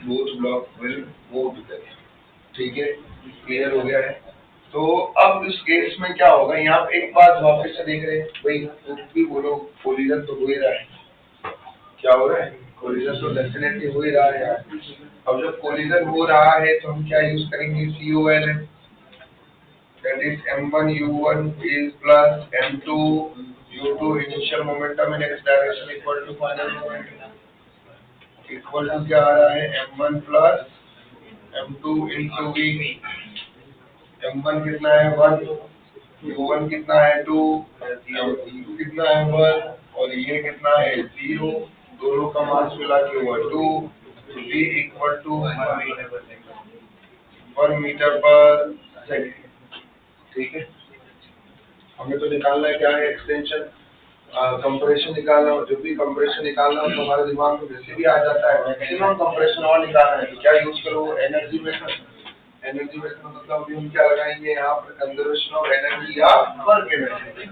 both block will move together, ठीक है, क्लियर हो गया है। तो अब इस केस में क्या होगा, यहाँ पे एक बात वापस से देख रहे हैं भाई, कुछ भी बोलो कोलिजन तो हो ही रहा है। क्या हो रहा है, कोलिजन तो डेफिनेटली हो ही रहा है यार। अब जब कोलिजन हो रहा है तो हम क्या यूज करेंगे, COL, that is M1U1 is plus M2U2 initial momentum in x direction equal to final momentum equal to क्या आ रहा है, M1 plus M2 into V। M1 कितना है 1, U1 कितना है 2, M2 कितना है 1 और ये कितना है 0, दोनों का मास मिला के हुआ 2, V इक्वल टू 1 मीटर पर सेकेंड, ठीक है। हमें तो निकालना है क्या है, एक्सटेंशन कंप्रेशन निकालना हो। जब भी कंप्रेशन निकालना हो तो हमारे दिमाग में वैसे भी आ जाता है मैक्सिमम कंप्रेशन और निकालना है, तो क्या यूज करो, एनर्जी मेथड। एनर्जी मेथड मतलब अभी हम क्या लगाएंगे यहाँ पर, कंजर्वेशन ऑफ एनर्जी या वर्क एनर्जी,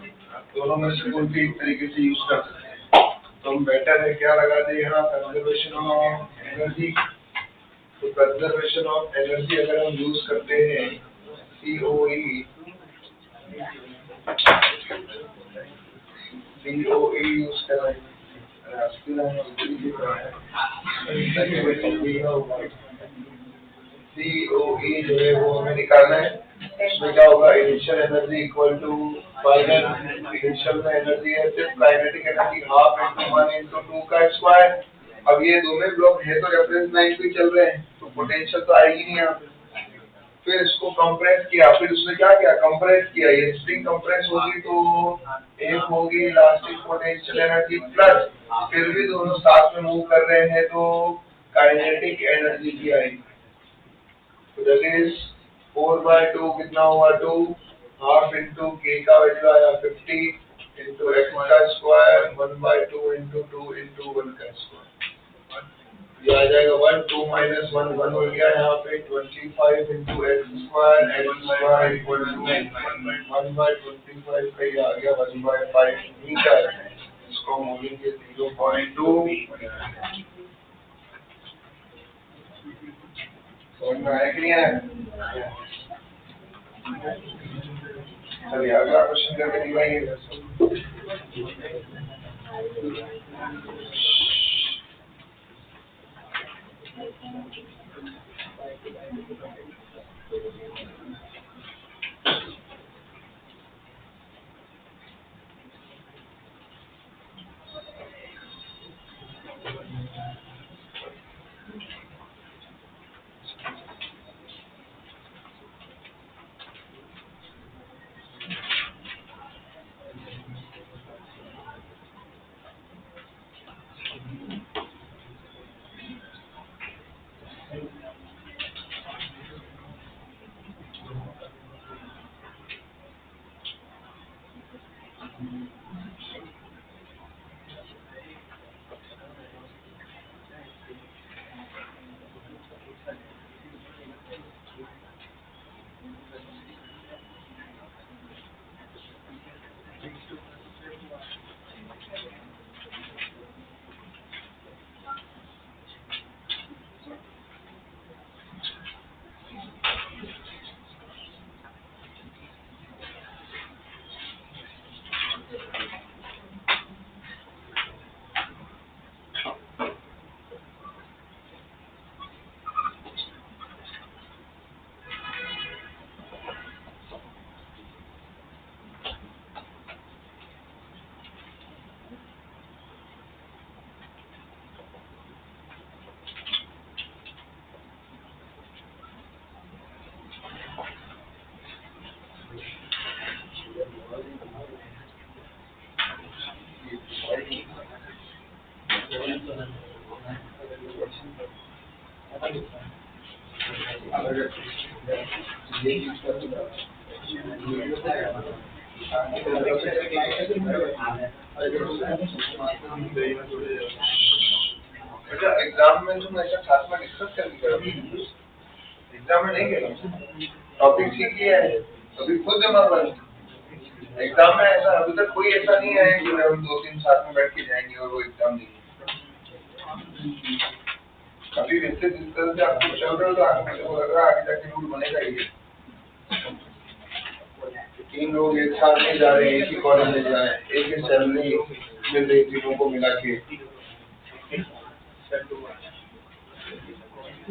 दोनों में से कोई भी एक तरीके से यूज कर सकते हैं। तो हम बेटर है क्या लगा दे यहाँ, कंजर्वेशन ऑफ एनर्जी तो कंजर्वेशन ऑफ एनर्जी अगर हम यूज करते हैं COE यूज कर रहे हैं COE जो है वो हमें निकालना है। इसमें क्या होगा, initial energy equal to final, initial में एनर्जी है सिर्फ kinetic energy half into 1 into 2 का स्क्वायर। अब ये दोनों ब्लॉक है तो रेफरेंस लाइन पे चल रहे हैं तो पोटेंशियल तो आएगी नहीं यहाँ पे। फिर इसको कंप्रेस किया, फिर उसने क्या किया, कंप्रेस किया। ये स्प्रिंग कंप्रेस होगी तो एक होगी इलास्टिक पोटेंशियल एनर्जी प्लस, फिर भी दोनों साथ में मूव कर रहे हैं तो काइनेटिक एनर्जी की आएगी। तो दैट इज 4/2 कितना हुआ, 2 हाफ इंटू के का वैल्यू आया 50 इंटू एक्स का स्क्वायर 1/2 इंटू 2 इंटू 1 का स्क्वायर। ये आ जाएगा 1, 2 माइनस 1 1 हो गया यहाँ पे 25 into X square equal to 1/25 का ये आ गया 1/5 मीटर। इसको हम बोलेंगे 0.2। समझ में आया कि नहीं आया? चलिए अगला क्वेश्चन करके दिखाइए। अच्छा एग्जाम में तुम ऐसा साथ में डिस्कस करके करोगे, एग्जाम में नहीं करोगे, टॉपिक सीख लिया है अभी खुद जमा करो। एग्जाम में ऐसा अभी तक कोई ऐसा नहीं है कि हम 2-3 साथ में बैठ के जाएंगे और वो एग्जाम देंगे। अभी वैसे जिस तरह से आपको चल रहे हो तो आपको लग रहा है आगे जाके रूल बनेगा ही। 3 लोग एक साथ नहीं जा रहे हैं, एक ही कॉलेज में जा रहे हैं, एक ही सैलरी मिल रही तीनों को मिला के।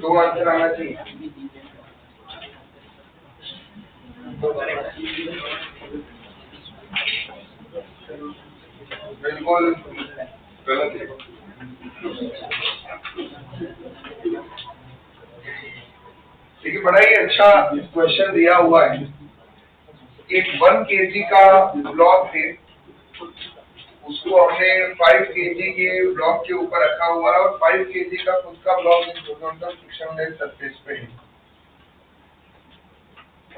तो आंसर आना चाहिए। बिल्कुल गलत है। देखिए बड़ा ही अच्छा क्वेश्चन दिया हुआ है। एक 1 kg का ब्लॉक है, उसको हमने 5 kg के ब्लॉक के ऊपर रखा हुआ है और 5 kg का खुद का ब्लॉक हॉरिजॉन्टल फ्रिक्शनलेस सरफेस पे है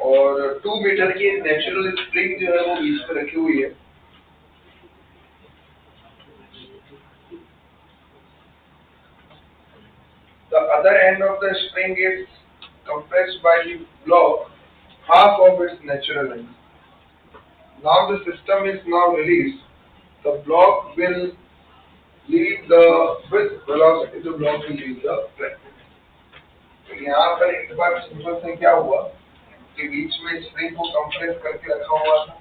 और 2 मीटर की नेचुरल स्प्रिंग जो है वो बीच पे रखी हुई है। The other end of the spring is compressed by the block half of its natural length. Now the system is now released. The block will leave the with velocity. The block will leave the track. तो यहाँ पर एक बार simple से क्या हुआ कि बीच में spring को कंप्रेस करके रखा हुआ था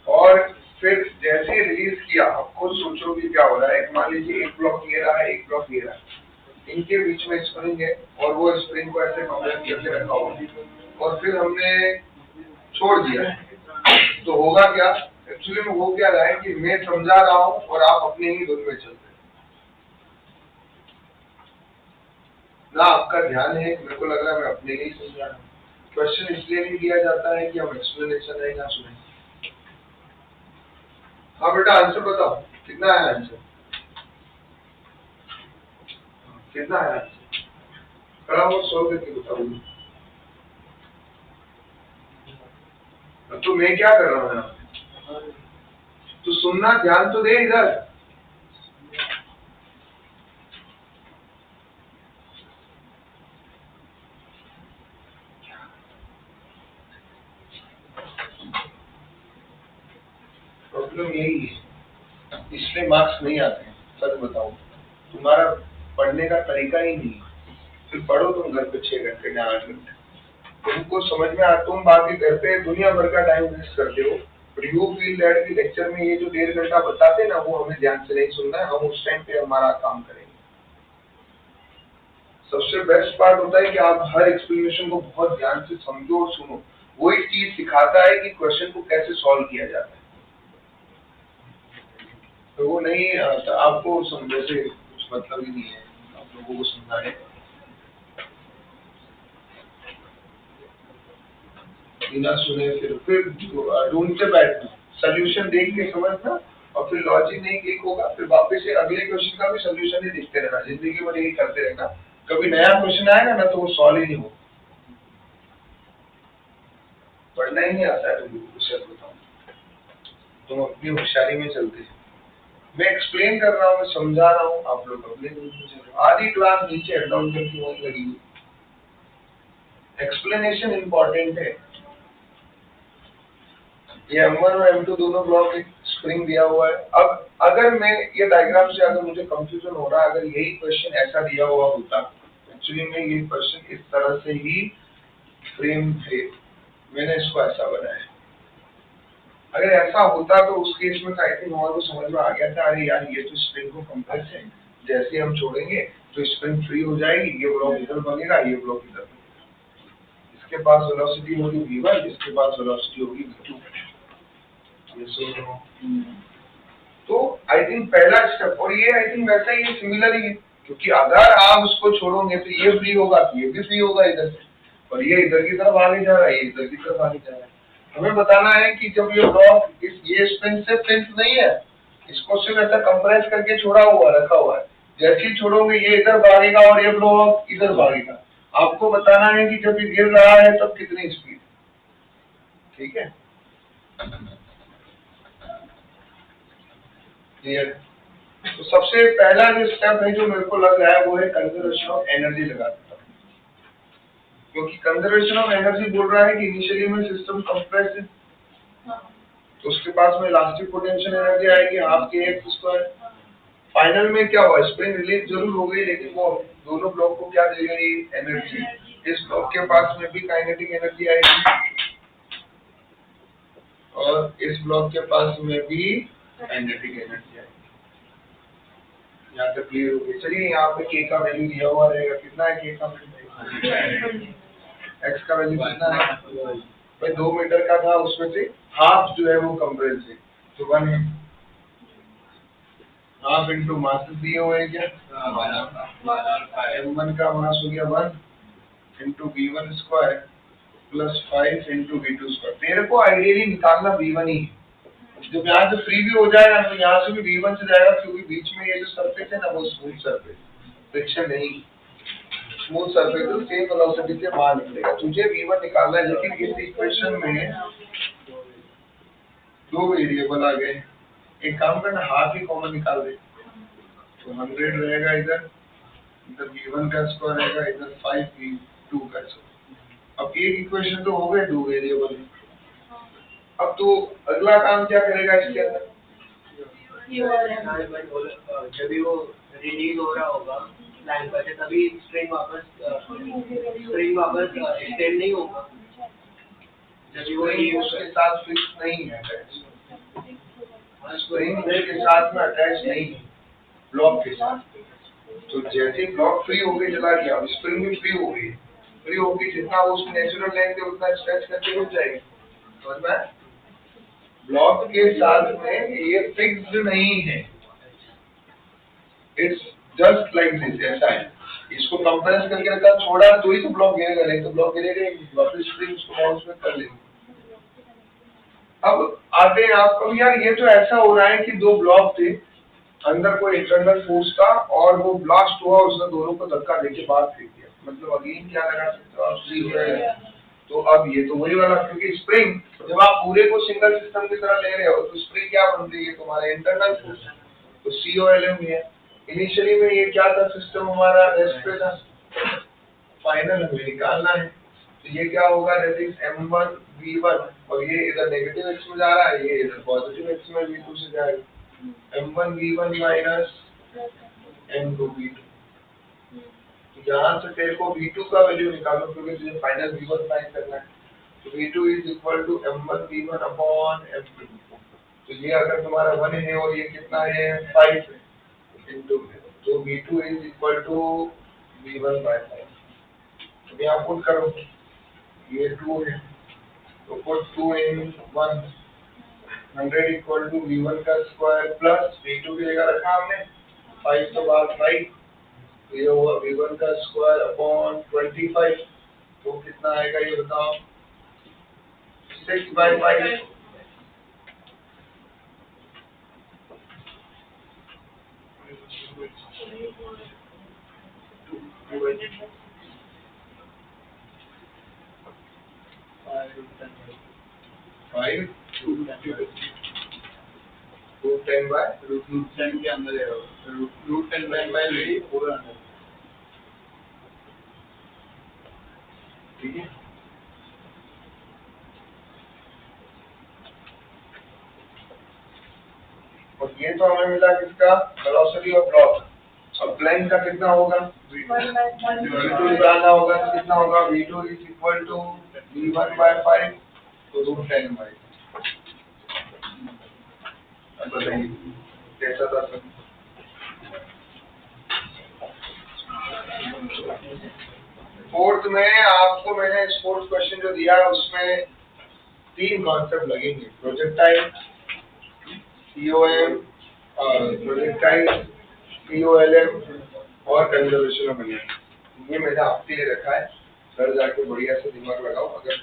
और फिर जैसे ही रिलीज किया, आप खुद सोचो कि क्या हो रहा है। मान लीजिए एक ब्लॉक ये रहा है, एक ब्लॉक ये रहा है, इनके बीच में स्प्रिंग है और वो स्प्रिंग को ऐसे कंप्रेस करके रखा हुआ है और फिर हमने छोड़ दिया। तो होगा क्या, एक्चुअली में हो क्या रहा है कि मैं समझा रहा हूँ और आप अपने ही धुन में चलते हैं ना, आपका ध्यान है। मेरे को लग रहा है मैं अपने ही समझा रहा हूँ। क्वेश्चन इसलिए नहीं दिया जाता है कि हम एक्सप्लेनेशन है ना सुने। हाँ बेटा आंसर बताओ, कितना है आंसर, कितना है आंसर, खड़ा हो सोल्व करके बताओ। तो मैं क्या कर रहा हूँ यहाँ, तो सुनना, ध्यान तो दे इधर। प्रॉब्लम यही है, इसलिए मार्क्स नहीं आते हैं। सच बताओ, तुम्हारा पढ़ने का तरीका ही नहीं है। फिर पढ़ो तुम घर पे 6 घंटे या 8 घंटे, तुमको समझ में आ, तुम बाकी घर पे दुनिया भर का टाइम वेस्ट करते हो। बट यू फील दैट कि लेक्चर में ये जो 1.5 घंटा बताते हैं ना, वो हमें ध्यान से नहीं सुनना है, हम उस टाइम पे हमारा काम करेंगे। सबसे बेस्ट पार्ट होता है कि आप हर एक्सप्लेनेशन को बहुत ध्यान से समझो और सुनो। वो एक चीज सिखाता है कि क्वेश्चन को कैसे सॉल्व किया जाता है। तो वो नहीं आता आपको समझे से कुछ मतलब ही नहीं है आप लोगों को सुनना है। बिना सुने फिर ढूंढते बैठना, सोल्यूशन देख के समझना और फिर लॉजिक नहीं क्लिक होगा, फिर वापस से अगले क्वेश्चन का भी सोल्यूशन ही देखते रहना। जिंदगी में यही करते रहना, कभी नया क्वेश्चन आएगा ना तो वो सॉल्व ही नहीं होगा। पढ़ना ही नहीं आता है तुमको, सच बताऊं तुम अपनी होशियारी में चलते हैं। मैं एक्सप्लेन कर रहा हूँ, मैं समझा रहा हूँ, आप लोग अपने आधी क्लास नीचे हेड डाउन करके वहीं लगी हुई। एक्सप्लेनेशन इंपॉर्टेंट है। ये M1 और M2 दोनों ब्लॉक एक स्प्रिंग दिया हुआ है। अब अगर मैं ये डायग्राम से अगर मुझे कंफ्यूजन हो रहा है, अगर यही क्वेश्चन ऐसा दिया हुआ होता, एक्चुअली में ये क्वेश्चन इस तरह से ही फ्रेम थे, मैंने इसको ऐसा बनाया। अगर ऐसा होता तो उस केस में आई थिंक हमारे को समझ में आ गया था, अरे यार ये तो स्प्रिंग को कंप्रेस है, जैसे हम छोड़ेंगे तो स्प्रिंग फ्री हो जाएगी, ये ब्लॉक इधर बनेगा, ये ब्लॉक इधर बनेगा। इसके पास वेलोसिटी होगी v1, इसके पास वेलोसिटी होगी v2। तो आई थिंक पहला स्टेप, और ये आई थिंक वैसा ही सिमिलर ही है, क्योंकि अगर आप उसको छोड़ोगे तो ये फ्री होगा, तो ये भी फ्री होगा इधर से, और ये इधर की तरफ आगे जा रहा है, ये इधर की तरफ आगे जा रहा है। हमें बताना है कि जब ये ब्लॉक ये स्प्रिंग से प्रिंट नहीं है, इसको सिर्फ ऐसा कंप्रेस करके छोड़ा हुआ रखा हुआ है, जैसे ही छोड़ोगे ये इधर भागेगा और ये ब्लॉक इधर भागेगा। आपको बताना है कि जब ये गिर रहा है तब कितनी स्पीड। ठीक है, क्लियर। तो सबसे पहला जो स्टेप है जो मेरे को लग रहा है वो है कंजर्वेशन ऑफ एनर्जी लगाना, क्योंकि कंजर्वेशन ऑफ एनर्जी बोल रहा है कि इनिशियली में सिस्टम कंप्रेस है, तो उसके पास में इलास्टिक पोटेंशियल एनर्जी आएगी हाफ के एक्स स्क्वायर। फाइनल में क्या हुआ, स्प्रिंग रिलीज जरूर हो गई, लेकिन वो दोनों ब्लॉक को क्या दे गई, एनर्जी। इस ब्लॉक के पास में भी काइनेटिक एनर्जी आएगी और इस ब्लॉक के पास में भी काइनेटिक एनर्जी आएगी। यहाँ तक क्लियर हो गई। चलिए यहाँ पे के का वैल्यू दिया हुआ रहेगा, कितना है के का वैल्यू, एक्स का वैल्यू कितना है भाई, 2 मीटर का था, उसमें से हाफ जो है वो कंप्रेस है, तो 1 है। हाफ इंटू मास दिए हुए हैं क्या, M1 का मास हो गया 1 into V1 square plus 5 into V2 square. तेरे को आइडियली निकालना V1 ही है। जब यहाँ से फ्री भी हो जाएगा तो यहाँ से भी V1 से जाएगा, क्योंकि बीच में ये जो सरफेस है ना वो स्मूथ सरफेस, फ्रिक्शन नहीं, स्मूथ सरफेस तो सेम वेलोसिटी से बाहर निकलेगा। तुझे V1 निकालना है, लेकिन इस इक्वेशन में 2 वेरिएबल आ गए। एक काम करना, हाफ ही कॉमन निकाल दे, तो 100 रहेगा इधर V1 का स्क्वायर रहेगा, इधर 5 V2 का स्क्वायर। अब एक इक्वेशन तो हो गए, 2 वेरिएबल है। अब तो अगला काम क्या करेगा इसके अंदर, जब भी वो रिलीज हो रहा होगा प्लान करते तभी स्ट्रिंग वापस एक्सटेंड नहीं होगा जब वो स्प्रिंग उसके साथ फिक्स नहीं है, स्प्रिंग उसके साथ में अटैच नहीं है ब्लॉक के साथ। तो जैसे ब्लॉक फ्री होके चला गया, स्प्रिंग भी फ्री हो गई, फ्री होगी जितना वो उसमें नेचुरल लेंथ है उतना स्ट्रेच करके रुक जाएगी। समझ में? ब्लॉक के साथ में ये फिक्स्ड नहीं है, इट्स जस्ट लाइक दिस, ऐसा है। इसको कंप्रेस करके रखा, छोड़ा तो ही तो ब्लॉक गिरेगा, नहीं तो ब्लॉक गिरेगा ही, वापस स्प्रिंग उसको माउस में कर लेंगे। अब आते हैं आप, अब यार ये तो ऐसा हो रहा है कि दो ब्लॉक थे, अंदर कोई इंटरनल फोर्स था और वो ब्लास्ट हुआ, उसने दोनों को धक्का देके बाहर फेंक दिया। मतलब अगेन क्या लगा सकते हो आप, सी है। तो अब ये तो वही वाला, क्योंकि स्प्रिंग जब आप पूरे को सिंगल सिस्टम की तरह ले रहे हो तो स्प्रिंग क्या बन रही है, तुम्हारा इंटरनल फोर्स, तो COLM है। इनिशियली में ये क्या था, सिस्टम हमारा रेस्ट पे था, फाइनल हमें निकालना है। तो ये क्या होगा, दैट इज M1V1, और ये इधर नेगेटिव एक्स में जा रहा है, ये इधर पॉजिटिव एक्स में V2 से जाएगा। M1V1 minus M2V2। यहाँ से तेरे को V2 का वैल्यू निकालो, क्योंकि तुझे फाइनल V1 फाइंड करना है। तो V2 is equal to M1V1 upon M2। तो ये अगर तुम्हारा 1 है और ये कितना है 5 है, इंटू, तो V2 is equal to V1 bye 5। तो यहाँ पुट करो, ये 2 है, तो put 2 in 1, 100 equal to V1 का स्क्वायर प्लस V2 की जगह रखा हमने 5 तो बाहर 5, तो ये हुआ V1 का स्क्वायर अपॉन 25। तो कितना आएगा ये बताओ, 6 by 5। Five root 10 by root 10 के अंदर है रूट 10 बाय 3 पूरा अंदर। ठीक है। और ये तो हमें मिला किसका, वेलोसिटी ऑफ ब्लॉक। अब प्लेन का कितना होगा, V2 निकालना होगा, तो कितना होगा, V2 is equal to V1 bye 5, तो रूट 10 बाय। अब बताइए कैसा था सर। फोर्थ में आपको मैंने स्पोर्ट्स क्वेश्चन जो दिया है उसमें 3 कॉन्सेप्ट लगेंगे, प्रोजेक्टाइल, COM, प्रोजेक्टाइल, COLM और कंजर्वेशन ऑफ एनर्जी। ये मैंने आपके लिए रखा है, घर जाके बढ़िया से दिमाग लगाओ। अगर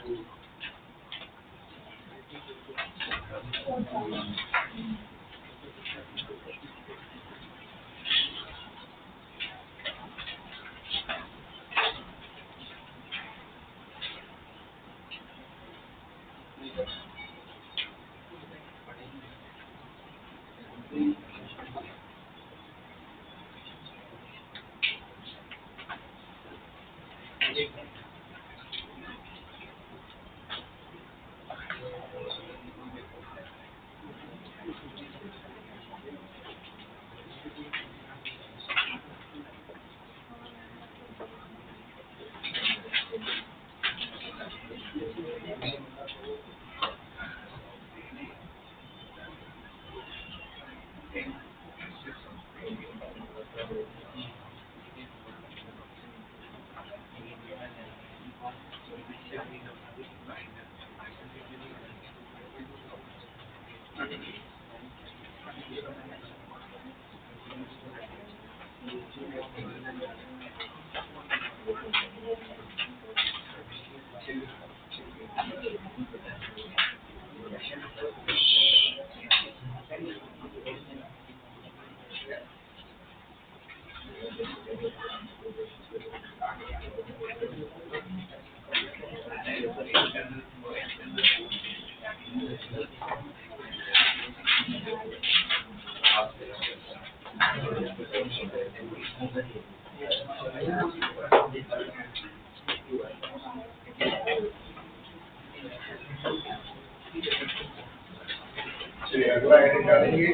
चलिए अगला हेडिंग डालेंगे,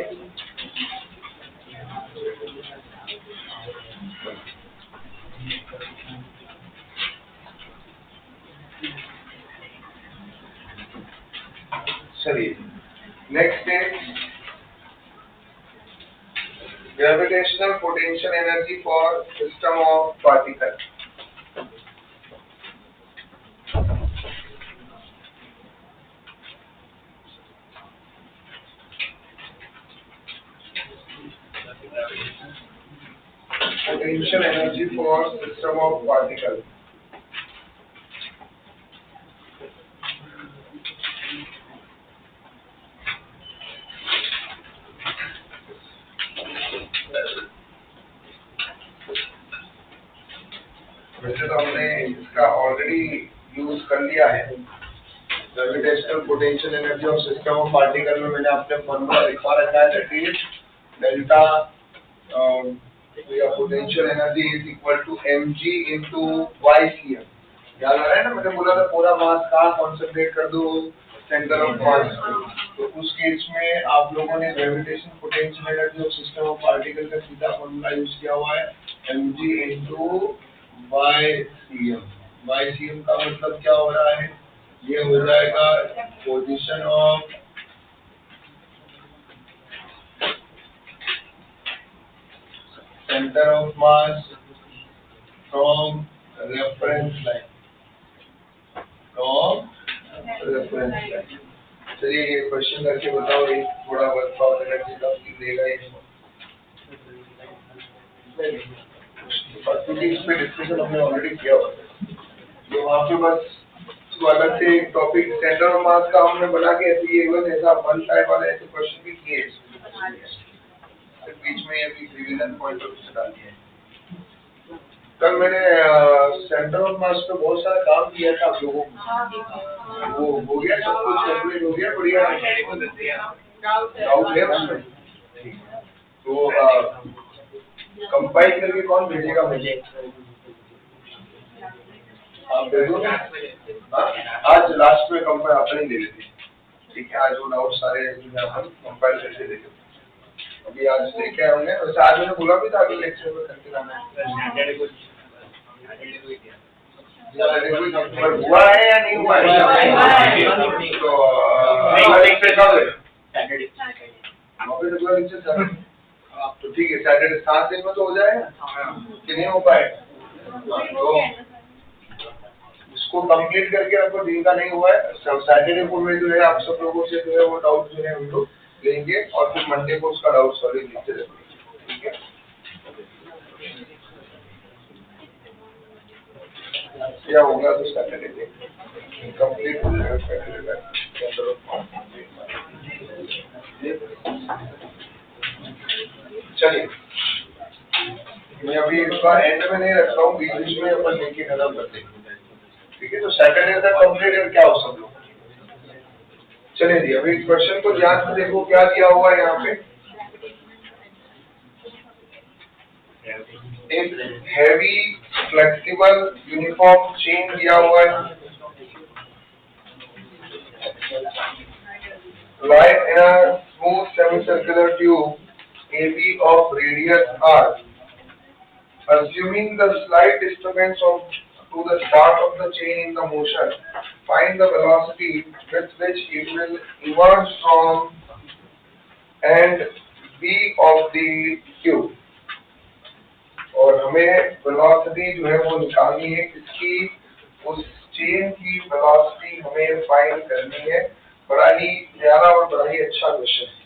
चलिए next is gravitational potential energy for system of particle. Potential energy for system of particle. वैसे तो हमने इसका ऑलरेडी यूज कर लिया है। Gravitational potential energy of system of particle में मैंने आपने फॉर्मूला लिखवा रखा है, दैट इज डेल्टा या potential energy is equal to mg into ycm। याद आ रहा है ना, मैंने बोला था पूरा मास कहाँ कॉन्सेंट्रेट कर दो, सेंटर ऑफ मास। तो उस केस में आप लोगों ने gravitation potential energy of system of particle का सीधा फॉर्मूला यूज किया हुआ है, mg इनटू ycm। ycm का मतलब क्या हो रहा है, ये हो जाएगा position of centre of mass from reference line, from reference line. चलिए ये क्वेश्चन करके बताओ, ये थोड़ा वर्क ऑफ एनर्जी का देगा ये, क्योंकि इस पे डिस्कशन हमने ऑलरेडी किया हुआ है। तो वहाँ पे बस तो अलग से एक टॉपिक सेंटर ऑफ मास का हमने बना के ऐसा वन टाइप वाले ऐसे क्वेश्चन भी किए, बीच में अभी रिवीजन पॉइंट ऑफ व्यू डाल दिया है। कल मैंने सेंटर ऑफ मास पे बहुत सारा काम किया था आप लोगों को, वो हो गया, सब कुछ कंप्लीट हो गया, बढ़िया डाउट है उसमें। तो कंपाइल करके कौन भेजेगा मुझे, आप दे दो। आज लास्ट में कंपाइल अपने ले लेते, ठीक है। आज वो डाउट सारे अपन कंपाइल करके देते, अभी आज देखे होंगे। वैसे आज मैंने बोला भी था अगले लेक्चर में करके लाना है, हुआ है या नहीं हुआ है। तो अगला लेक्चर कब है, अगला लेक्चर तो ठीक है, सैटरडे 7 दिन में तो हो जाएगा कि नहीं हो पाएगा। तो इसको कंप्लीट करके आपको दिन का नहीं हुआ है, सैटरडे को में जो है आप सब लोगों से जो है वो डाउट जो है हम लोग लेंगे और फिर मंडे को उसका डाउट सॉल्व लिखते रहेंगे, ठीक है। क्या होगा तो सैटरडे पे कंप्लीट हो जाएगा सैटरडे का। चलिए मैं अभी इसका एंड में नहीं रखता हूँ, बीच बीच में अपन लेके खत्म करते हैं, ठीक है। तो सैटरडे तक कंप्लीट है क्या हो सब लोग। चलिए जी, अभी क्वेश्चन को ध्यान से देखो, क्या दिया हुआ है यहाँ पे, एक हैवी फ्लेक्सिबल यूनिफॉर्म चेन दिया हुआ है, light in a smooth semicircular tube AB of radius r, assuming the slight disturbance to the start of the chain in the motion, find the velocity with which it will emerge from end B of the tube। और हमें velocity जो है वो निकालनी है, इसकी उस chain की वेलोसिटी हमें फाइंड करनी है। बड़ा ही प्यारा और बड़ा ही अच्छा क्वेश्चन है।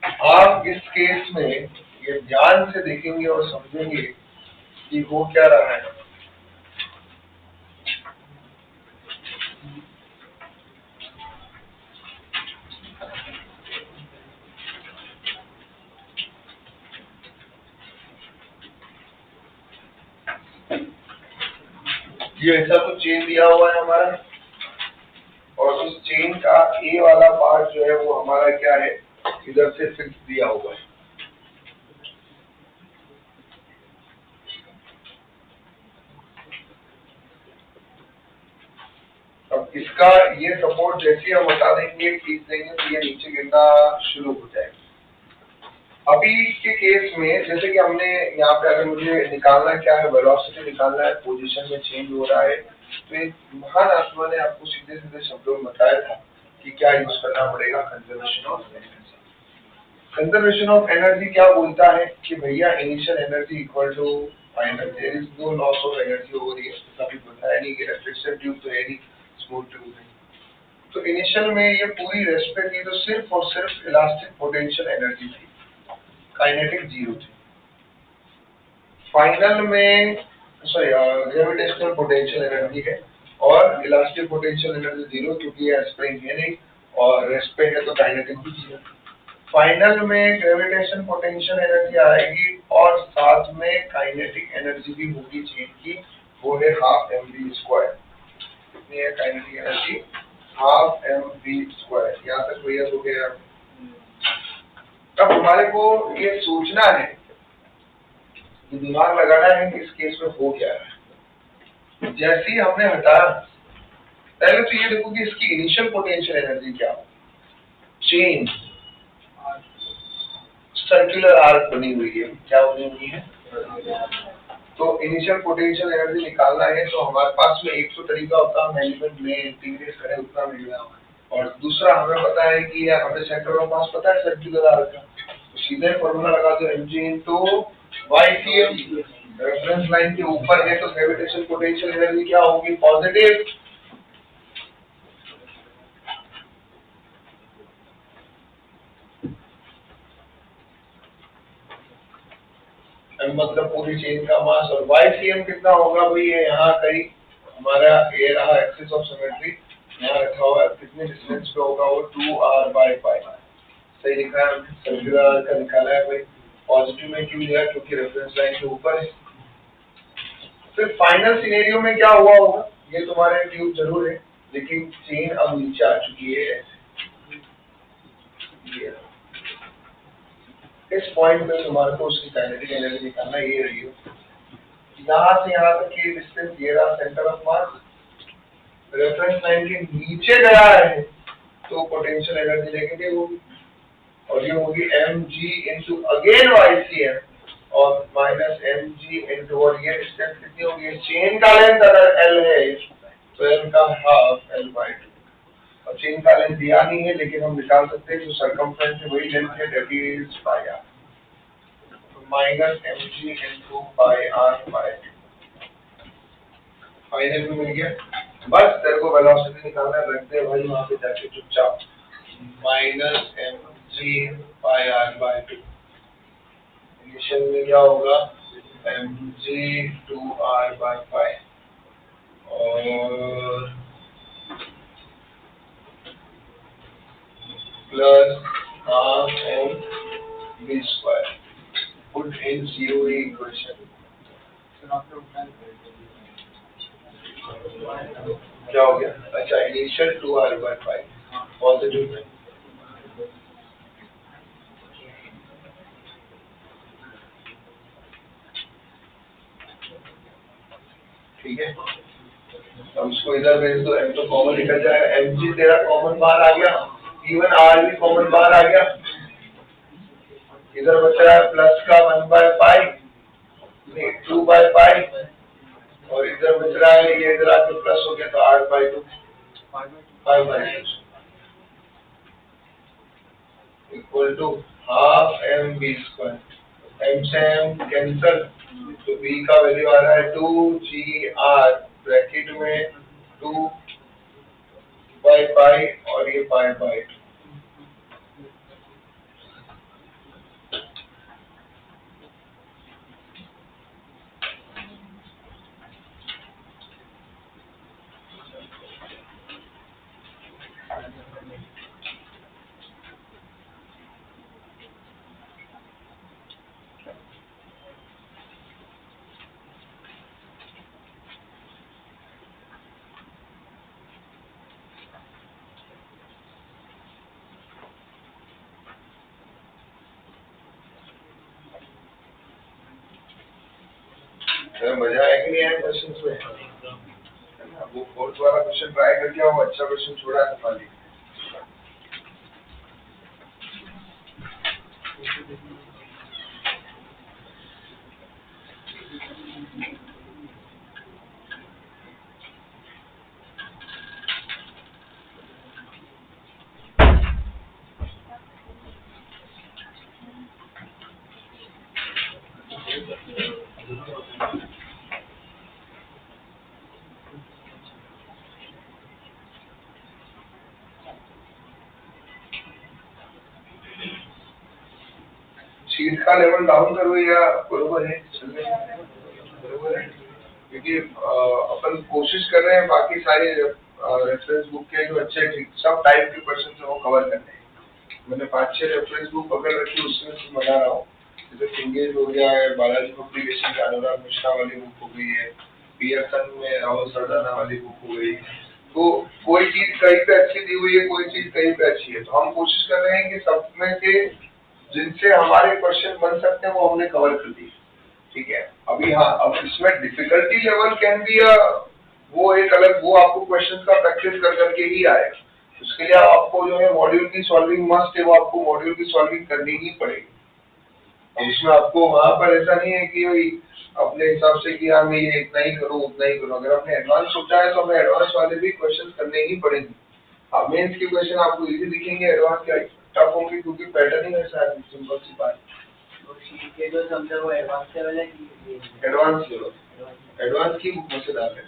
आप इस केस में ये ध्यान से देखेंगे और समझेंगे कि हो क्या रहा है। ये ऐसा तो चेन दिया हुआ है हमारा, और उस चेन का ए वाला पार्ट जो है वो हमारा क्या है, इधर से फिक्स दिया हुआ है। अब इसका ये सपोर्ट जैसे हम हटा देंगे, खींच देंगे, तो ये नीचे गिरना शुरू हो जाएगा। अभी के केस में जैसे कि हमने यहाँ पे अगर मुझे निकालना क्या है, वेलोसिटी निकालना है, पोजीशन में चेंज हो रहा है, तो एक महान आत्मा ने आपको सीधे सीधे शब्दों में बताया था कि क्या यूज करना पड़ेगा, conservation of energy. Conservation of energy क्या बोलता है कि भैया initial energy equal to final, there is no loss of energy over here. कभी बताया नहीं कि रिफ्लेक्शन ट्यूब तो है नहीं, स्मूथ ट्यूब है। तो इनिशियल में ये पूरी रेस्पेक्ट की तो सिर्फ और सिर्फ इलास्टिक पोटेंशियल एनर्जी थी, काइनेटिक जीरो थी। फाइनल में सॉरी ग्रेविटेशनल पोटेंशियल एनर्जी है और इलास्टिक पोटेंशियल एनर्जी जीरो, क्योंकि ये स्प्रिंग है नहीं और रेस्पेक्ट है तो काइनेटिक भी जीरो। फाइनल में ग्रेविटेशन पोटेंशियल एनर्जी आएगी और साथ में काइनेटिक एनर्जी भी होगी चेन की, वो है हाफ mv स्क्वायर। कितनी है kinetic energy? Half mv square. यहाँ तक क्लियर हो गया? अब हमारे को ये सोचना है, दिमाग लगाना है कि इस केस में हो क्या रहा है। जैसे ही हमने हटाया, पहले तो ये देखो कि इसकी इनिशियल पोटेंशियल एनर्जी क्या हो। चेन सर्कुलर आर्क बनी हुई है, क्या बनी हुई है? तो इनिशियल पोटेंशियल एनर्जी निकालना है तो हमारे पास में एक तो तरीका होता है, हम एलिमेंट में इंटीग्रेट करें उतना मिलेगा, और दूसरा हमें पता है कि यार हमें सेंटर ऑफ मास पता है सर्कुलर आर्क का, तो सीधे फॉर्मूला लगा दो mg into ycm। Reference line के ऊपर है तो ग्रेविटेशन पोटेंशियल एनर्जी क्या होगी? पॉजिटिव। मतलब पूरी चेन का मास, और ycm कितना होगा भाई? ये यहाँ कहीं हमारा ये रहा एक्सिस ऑफ सिमेट्री, यहाँ रखा हुआ है, कितने डिस्टेंस पे होगा वो? 2r/π। सही लिखा है, सर्कुलर आर्क का निकाला है भाई। पॉजिटिव में क्यों लिया? क्योंकि रेफरेंस लाइन के ऊपर है। फिर फाइनल सिनेरियो में क्या हुआ होगा? ये तुम्हारे ट्यूब जरूर है, लेकिन चेन अब नीचे आ चुकी है ऐसे। इस पॉइंट पे तुम्हारे को उसकी काइनेटिक एनर्जी निकालना, ये रही हो। यहाँ से यहाँ तक की डिस्टेंस ये रहा centre of mass, reference line के नीचे गया है तो पोटेंशियल एनर्जी नेगेटिव होगी, और ये होगी mg इंटू अगेन ycm और माइनस mg इंटू, और ये डिस्टेंस कितनी होगी? चेन का लेंथ अगर l है तो l का हाफ l/2। और चेन का लेंथ दिया नहीं है, लेकिन हम निकाल सकते हैं जो सरकमफ्रेंस है वही लेंथ है, that is pi r। Minus mg into pi r/2 final में मिल गया। बस तेरे को वेलोसिटी निकालना है, रख दे भाई वहां पे जाके चुपचाप, माइनस mg पाई r/2। इनिशियल में क्या होगा? mg 2r/π और plus half mv square. Put in COE equation. क्या हो गया? अच्छा, इनिशियल 2r/π पॉजिटिव में, ठीक है। अब उसको इधर भेज दो, m तो कॉमन निकल जाएगा, mg तेरा कॉमन बाहर आ गया, इवन r भी कॉमन बाहर आ गया। इधर बच रहा है प्लस का 1/π, नहीं 2/π, और इधर बच रहा है ये इधर आके प्लस हो गया तो r/2 5/2 equal to half mv square. m से m कैंसल, तो v का वैल्यू आ रहा है 2gr ब्रैकेट में 2/π और ये π/2। मजा आया कि नहीं आया क्वेश्चन में? वो फोर्थ वाला क्वेश्चन ट्राई करके आओ, अच्छा क्वेश्चन छोड़ा है खाली। इसका लेवल डाउन करो या बरोबर है, बरोबर है, क्योंकि अपन कोशिश कर रहे हैं बाकी सारे रेफरेंस बुक के जो अच्छे सब टाइप के क्वेश्चन वो कवर करने हैं। मैंने 5-6 रेफरेंस बुक पकड़ रखी, उसमें से बता रहा हूँ। जैसे सिंगेज हो गया है, बालाजी पब्लिकेशन का अनुराग मिश्रा वाली बुक हो गई है, पियर्सन में राहुल सरदाना वाली बुक हो गई। तो कोई चीज कहीं पे अच्छी दी हुई है, कोई चीज कहीं पे अच्छी है, तो हम कोशिश कर रहे हैं कि सब में से जिनसे हमारे क्वेश्चन बन सकते हैं वो हमने कवर कर दिए, ठीक है। अभी हाँ, अब इसमें डिफिकल्टी लेवल कैन बी वो एक अलग, वो आपको क्वेश्चन का प्रैक्टिस कर करके ही आएगा। उसके लिए आपको जो है मॉड्यूल की सॉल्विंग मस्ट है, वो आपको मॉड्यूल की सॉल्विंग करनी ही पड़ेगी। अब इसमें आपको वहां पर ऐसा नहीं है कि भाई अपने हिसाब से कि हाँ मैं ये इतना ही करूँ उतना ही करूँ। अगर आपने एडवांस सोचा है तो हमें एडवांस वाले भी क्वेश्चन करने ही पड़ेंगे। हाँ, मेंस के क्वेश्चन आपको इजी दिखेंगे, एडवांस के टफ होंगे, क्योंकि पैटर्न ही ऐसा है, सिंपल सी बात। जो समझा वो एडवांस लेवल है कि एडवांस लेवल, एडवांस की बुक में से डाल है।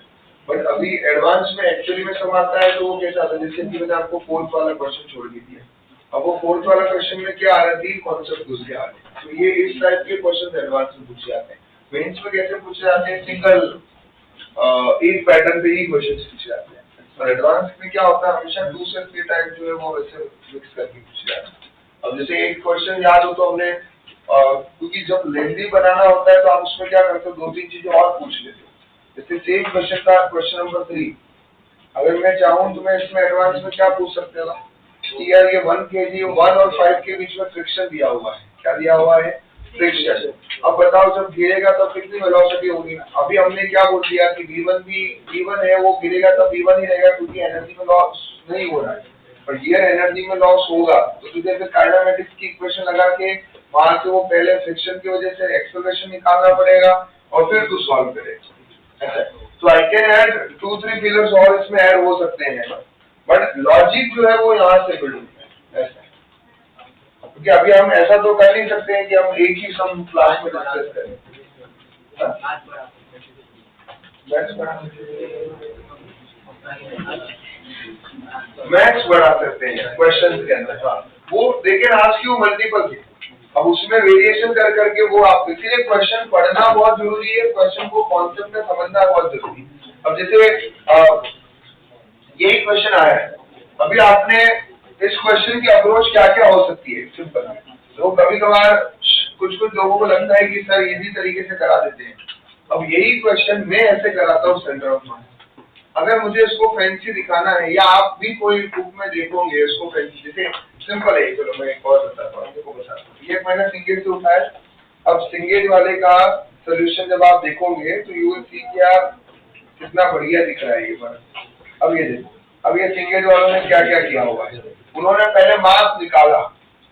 बट अभी एडवांस में एक्चुअली में सब आता है तो वो कैसा आता है, जैसे कि मैंने आपको 4th वाला क्वेश्चन छोड़ दिया। अब वो 4th वाला क्वेश्चन में क्या आ रहा है, कॉन्सेप्ट घुस के आ रहे हैं। तो ये इस टाइप के क्वेश्चन एडवांस में पूछे जाते हैं। मेंस में कैसे पूछे जाते हैं, सिंगल एक पैटर्न पे ही क्वेश्चन पूछे जाते हैं। और एडवांस में क्या होता है, हमेशा 2 से 3 टाइप जो है वो वैसे मिक्स करके पूछे जाते हैं। अब जैसे एक क्वेश्चन याद हो तो हमने क्योंकि जब लेंथी बनाना होता है तो आप उसमें क्या करते हो, 2-3 चीजें और पूछ लेते हो। जैसे सेम क्वेश्चन का क्वेश्चन नंबर 3, अगर मैं चाहूँ तो मैं इसमें एडवांस में क्या पूछ सकते हो कि यार ये 1 kg 1 और 5 के बीच में फ्रिक्शन दिया हुआ है, क्या दिया हुआ है, फ्रिक्शन। अब बताओ जब गिरेगा तब कितनी वेलोसिटी होगी। अभी हमने क्या बोल दिया कि V1 है, वो गिरेगा तब V1 ही रहेगा, क्योंकि एनर्जी में लॉस नहीं हो रहा है। पर ये एनर्जी में लॉस होगा तो तुझे फिर काइनेमेटिक्स की इक्वेशन लगा के वहां से वो पहले फ्रिक्शन की वजह से एक्सेलरेशन निकालना पड़ेगा और फिर तू सॉल्व करेगा। ऐसा तो आई कैन ऐड 2-3 फिगर्स और इसमें ऐड हो सकते हैं, बट लॉजिक जो है वो यहाँ से बिल्ड होता है। ऐसा क्योंकि अभी हम ऐसा तो कर नहीं सकते हैं कि हम एक ही सम क्लास में डिस्कस करें। मैथ्स बढ़ा सकते हैं क्वेश्चन के अंदर, वो देखिए आज क्यों मल्टीपल थी, अब उसमें वेरिएशन कर करके वो आप, इसीलिए क्वेश्चन पढ़ना बहुत जरूरी है, क्वेश्चन को कॉन्सेप्ट में समझना बहुत जरूरी है। अब जैसे यही क्वेश्चन आया है, अभी आपने इस क्वेश्चन की अप्रोच क्या क्या हो सकती है, सिंपल। तो कभी कभार कुछ लोगों को लगता है कि सर इजी तरीके से करा देते हैं। अब यही क्वेश्चन मैं ऐसे कराता हूँ सेंटर ऑफ मास। अगर मुझे इसको फैंसी दिखाना है, या आप भी कोई बुक में देखोगे इसको फैंसी, जैसे सिंपल है, चलो मैं एक और बताता हूँ। ये मैंने सिंगेज से उठाया। अब सिंगेज वाले का सोल्यूशन जब आप देखोगे तो यू विल सी कि यार कितना बढ़िया दिख रहा है ये बार। अब ये देखो, अब ये सिंगेज वालों ने क्या क्या किया हुआ है, उन्होंने पहले मास निकाला,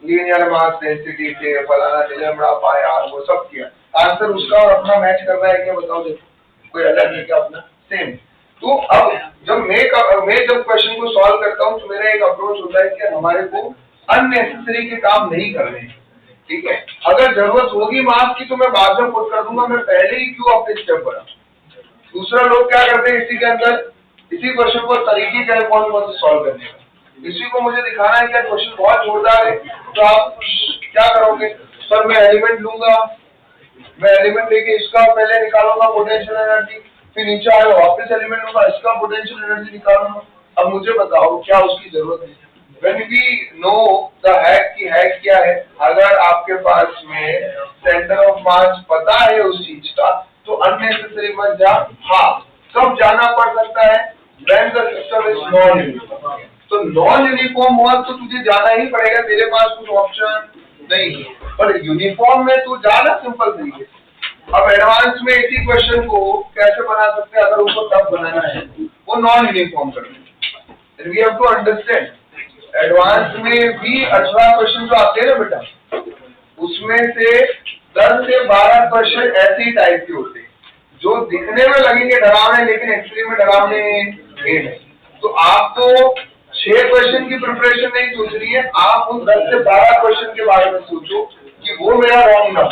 लीनियर मास डेंसिटी से फलाना लैम्ब्डा पाई आर, वो सब किया। आंसर उसका और अपना मैच कर रहा है क्या, बताओ। देखो कोई अलग है क्या, अपना सेम। तो अब जब मैं जब क्वेश्चन को सॉल्व करता हूँ तो मेरा एक अप्रोच होता है कि हमारे को अननेसेसरी के काम नहीं करने, ठीक है। अगर जरूरत होगी मास की तो मैं बाद में पुट कर दूंगा, मैं पहले ही क्यों अपने स्टेप बढ़ा। दूसरा लोग क्या करते हैं इसी के अंदर, इसी क्वेश्चन को तरीके क्या है कौन से सॉल्व करने का, इसी को मुझे दिखाना है कि क्वेश्चन बहुत जोरदार है। तो आप क्या करोगे, सर मैं एलिमेंट लूंगा, मैं एलिमेंट लेके इसका पहले निकालूंगा पोटेंशियल एनर्जी, फिर नीचे आया वापस एलिमेंट होगा, इसका पोटेंशियल एनर्जी निकालूंगा। अब मुझे बताओ क्या उसकी जरूरत है। When we know the hack की हैक क्या है, अगर आपके पास में सेंटर ऑफ मास पता है उस चीज का तो अननेसेसरी मत जा। हाँ, कब जाना पड़ सकता है, when the system is non uniform। तो नॉन यूनिफॉर्म हुआ तो तुझे जाना ही पड़ेगा, तेरे पास कुछ ऑप्शन नहीं है। पर यूनिफॉर्म में तू जाना सिंपल तरीके से। अब एडवांस में इसी क्वेश्चन को कैसे बना सकते हैं, अगर उसको टफ बनाना है वो नॉन यूनिफॉर्म करना है। We have to understand advance में भी 18 क्वेश्चन जो आते हैं ना बेटा, उसमें से 10 से 12 क्वेश्चन ऐसे ही टाइप के होते हैं जो दिखने में लगेंगे डरावने, लेकिन एक्चुअली में डरावने नहीं। तो आपको 6 क्वेश्चन की प्रिपरेशन नहीं सोच रही है, आप उन 10 से 12 क्वेश्चन के बारे में सोचो कि वो मेरा रॉन्ग ना,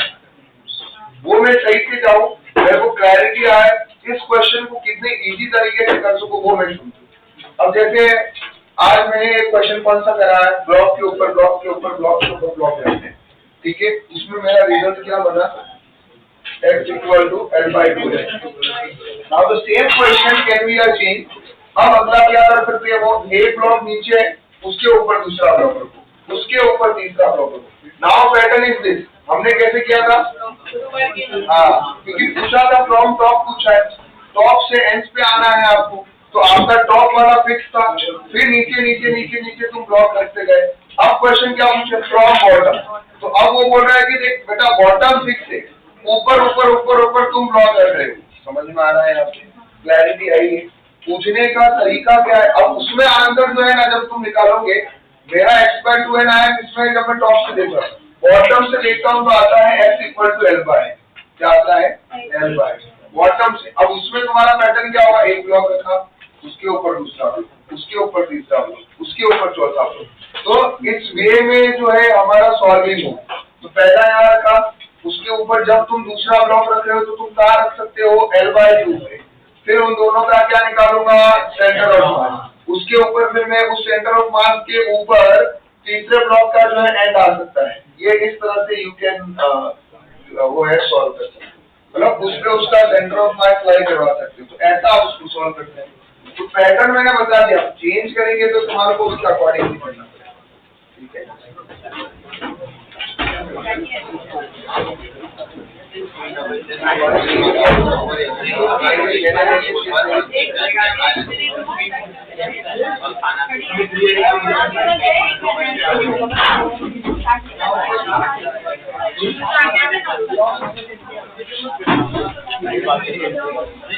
वो मैं सही से जाऊं, मेरे को क्लैरिटी आए, इस क्वेश्चन को कितने इजी तरीके से कर सकूं वो मैं समझूं। अब जैसे आज मैंने एक क्वेश्चन कौन सा करा है, ब्लॉक के ऊपर ब्लॉक के ऊपर ब्लॉक के ऊपर ब्लॉक रहते हैं। ठीक है, इसमें मेरा रिजल्ट क्या बना, x इक्वल टू L/2 है। Now the same question can be change. अब अगला क्या कर सकते हैं, वो एक ब्लॉक नीचे है, उसके ऊपर दूसरा ब्लॉक रखो, उसके ऊपर तीसरा ब्लॉक रखो। नाउ पैटर्न इज दिस, हमने कैसे किया था, हाँ, क्योंकि पूछा था फ्रॉम टॉप, पूछा है टॉप से एंड पे आना है आपको, तो आपका टॉप वाला फिक्स था, फिर नीचे नीचे नीचे नीचे तुम ब्लॉक रखते गए। अब क्वेश्चन क्या पूछे, फ्रॉम बॉटम, तो अब वो बोल रहा है कि देख बेटा बॉटम फिक्स है, ऊपर ऊपर ऊपर ऊपर तुम ब्लॉक रख रहे हो। समझ में आ रहा है, आपकी क्लैरिटी आई है। पूछने का तरीका क्या है, अब उसमें आंसर जो है ना, जब तुम निकालोगे, मेरा x/2 है ना, इसमें जब मैं टॉप से देख रहा हूँ, बॉटम से देखता हूँ तो आता है x इक्वल टू L/, क्या आता है L/, बॉटम से। अब उसमें तुम्हारा पैटर्न क्या होगा, एक ब्लॉक रखा, उसके ऊपर दूसरा ब्लॉक, उसके ऊपर तीसरा ब्लॉक, उसके ऊपर चौथा ब्लॉक। तो इस वे में जो है हमारा सॉल्विंग हो, तो पहला यहाँ रखा, उसके ऊपर जब तुम दूसरा ब्लॉक रख रहे हो तो तुम कहाँ रख सकते हो, L/2 पे। फिर उन दोनों का क्या निकालूंगा, सेंटर ऑफ मास, उसके ऊपर फिर मैं उस सेंटर ऑफ मास के ऊपर तीसरे ब्लॉक का जो है एंड आ सकता है। ये इस तरह से यू कैन वो है सॉल्व कर सकते, मतलब उस पे उसका सेंटर ऑफ मास अप्लाई करवा सकते हो, तो ऐसा आप उसको सॉल्व करते हैं। तो पैटर्न मैंने बता दिया, चेंज करेंगे तो तुम्हारे को उसके अकॉर्डिंगली पढ़ना पड़ेगा, ठीक है। Thank you.